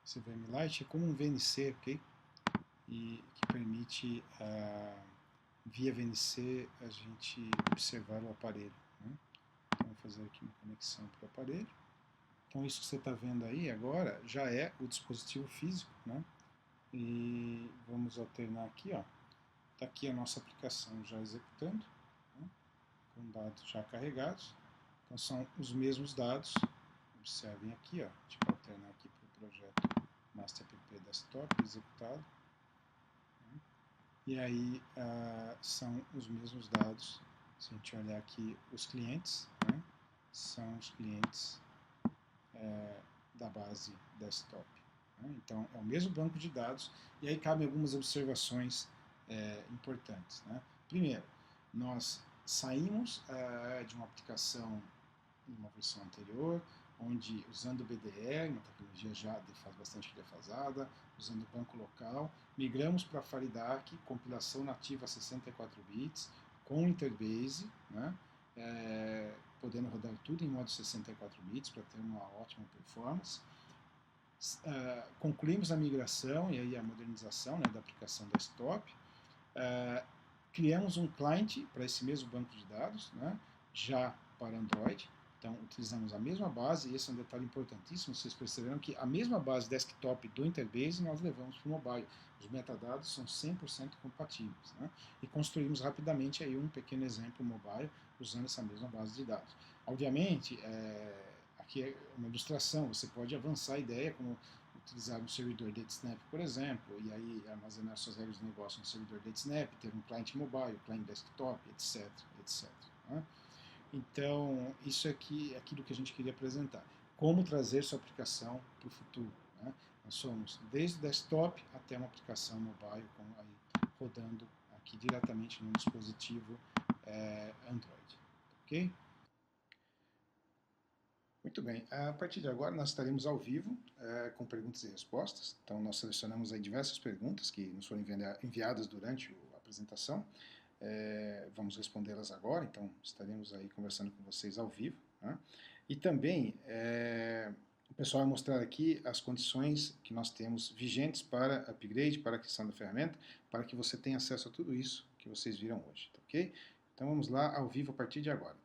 esse VM Lite, é como um VNC, ok? E que permite, via VNC, a gente observar o aparelho, né? Então vou fazer aqui uma conexão para o aparelho. Então isso que você está vendo aí agora já é o dispositivo físico, né? E vamos alternar aqui, ó. Está aqui a nossa aplicação já executando, né? Com dados já carregados. Então são os mesmos dados. Observem aqui, ó. Deixa eu alternar aqui para o projeto Master App Desktop executado. E aí são os mesmos dados. Se a gente olhar aqui os clientes, né? São os clientes da base desktop. Né? Então é o mesmo banco de dados e aí cabem algumas observações importantes. Né? Primeiro, nós saímos de uma aplicação em uma versão anterior, onde usando o BDR, uma tecnologia já faz bastante defasada, usando o banco local, migramos para a FARIDAC, compilação nativa a 64 bits, com Interbase, né? Podendo rodar tudo em modo 64 bits para ter uma ótima performance. Concluímos a migração e aí a modernização, né, da aplicação desktop. Criamos um client para esse mesmo banco de dados, né, já para Android. Então, utilizamos a mesma base, e esse é um detalhe importantíssimo, vocês perceberam que a mesma base desktop do Interbase nós levamos para o mobile. Os metadados são 100% compatíveis. Né? E construímos rapidamente aí um pequeno exemplo mobile usando essa mesma base de dados. Obviamente, aqui é uma ilustração, você pode avançar a ideia como utilizar um servidor DataSnap, por exemplo, e aí armazenar suas regras de negócio no servidor DataSnap, ter um cliente mobile, cliente desktop, etc. etc. Né? Então, isso aqui é aquilo que a gente queria apresentar. Como trazer sua aplicação para o futuro. Né? Nós somos desde desktop até uma aplicação mobile rodando aqui diretamente no dispositivo Android. Ok? Muito bem, a partir de agora nós estaremos ao vivo com perguntas e respostas. Então nós selecionamos aí diversas perguntas que nos foram enviadas durante a apresentação. Vamos respondê-las agora, então estaremos aí conversando com vocês ao vivo. Né? E também o pessoal vai mostrar aqui as condições que nós temos vigentes para upgrade, para a aquisição da ferramenta, para que você tenha acesso a tudo isso que vocês viram hoje, tá ok? Então vamos lá ao vivo a partir de agora.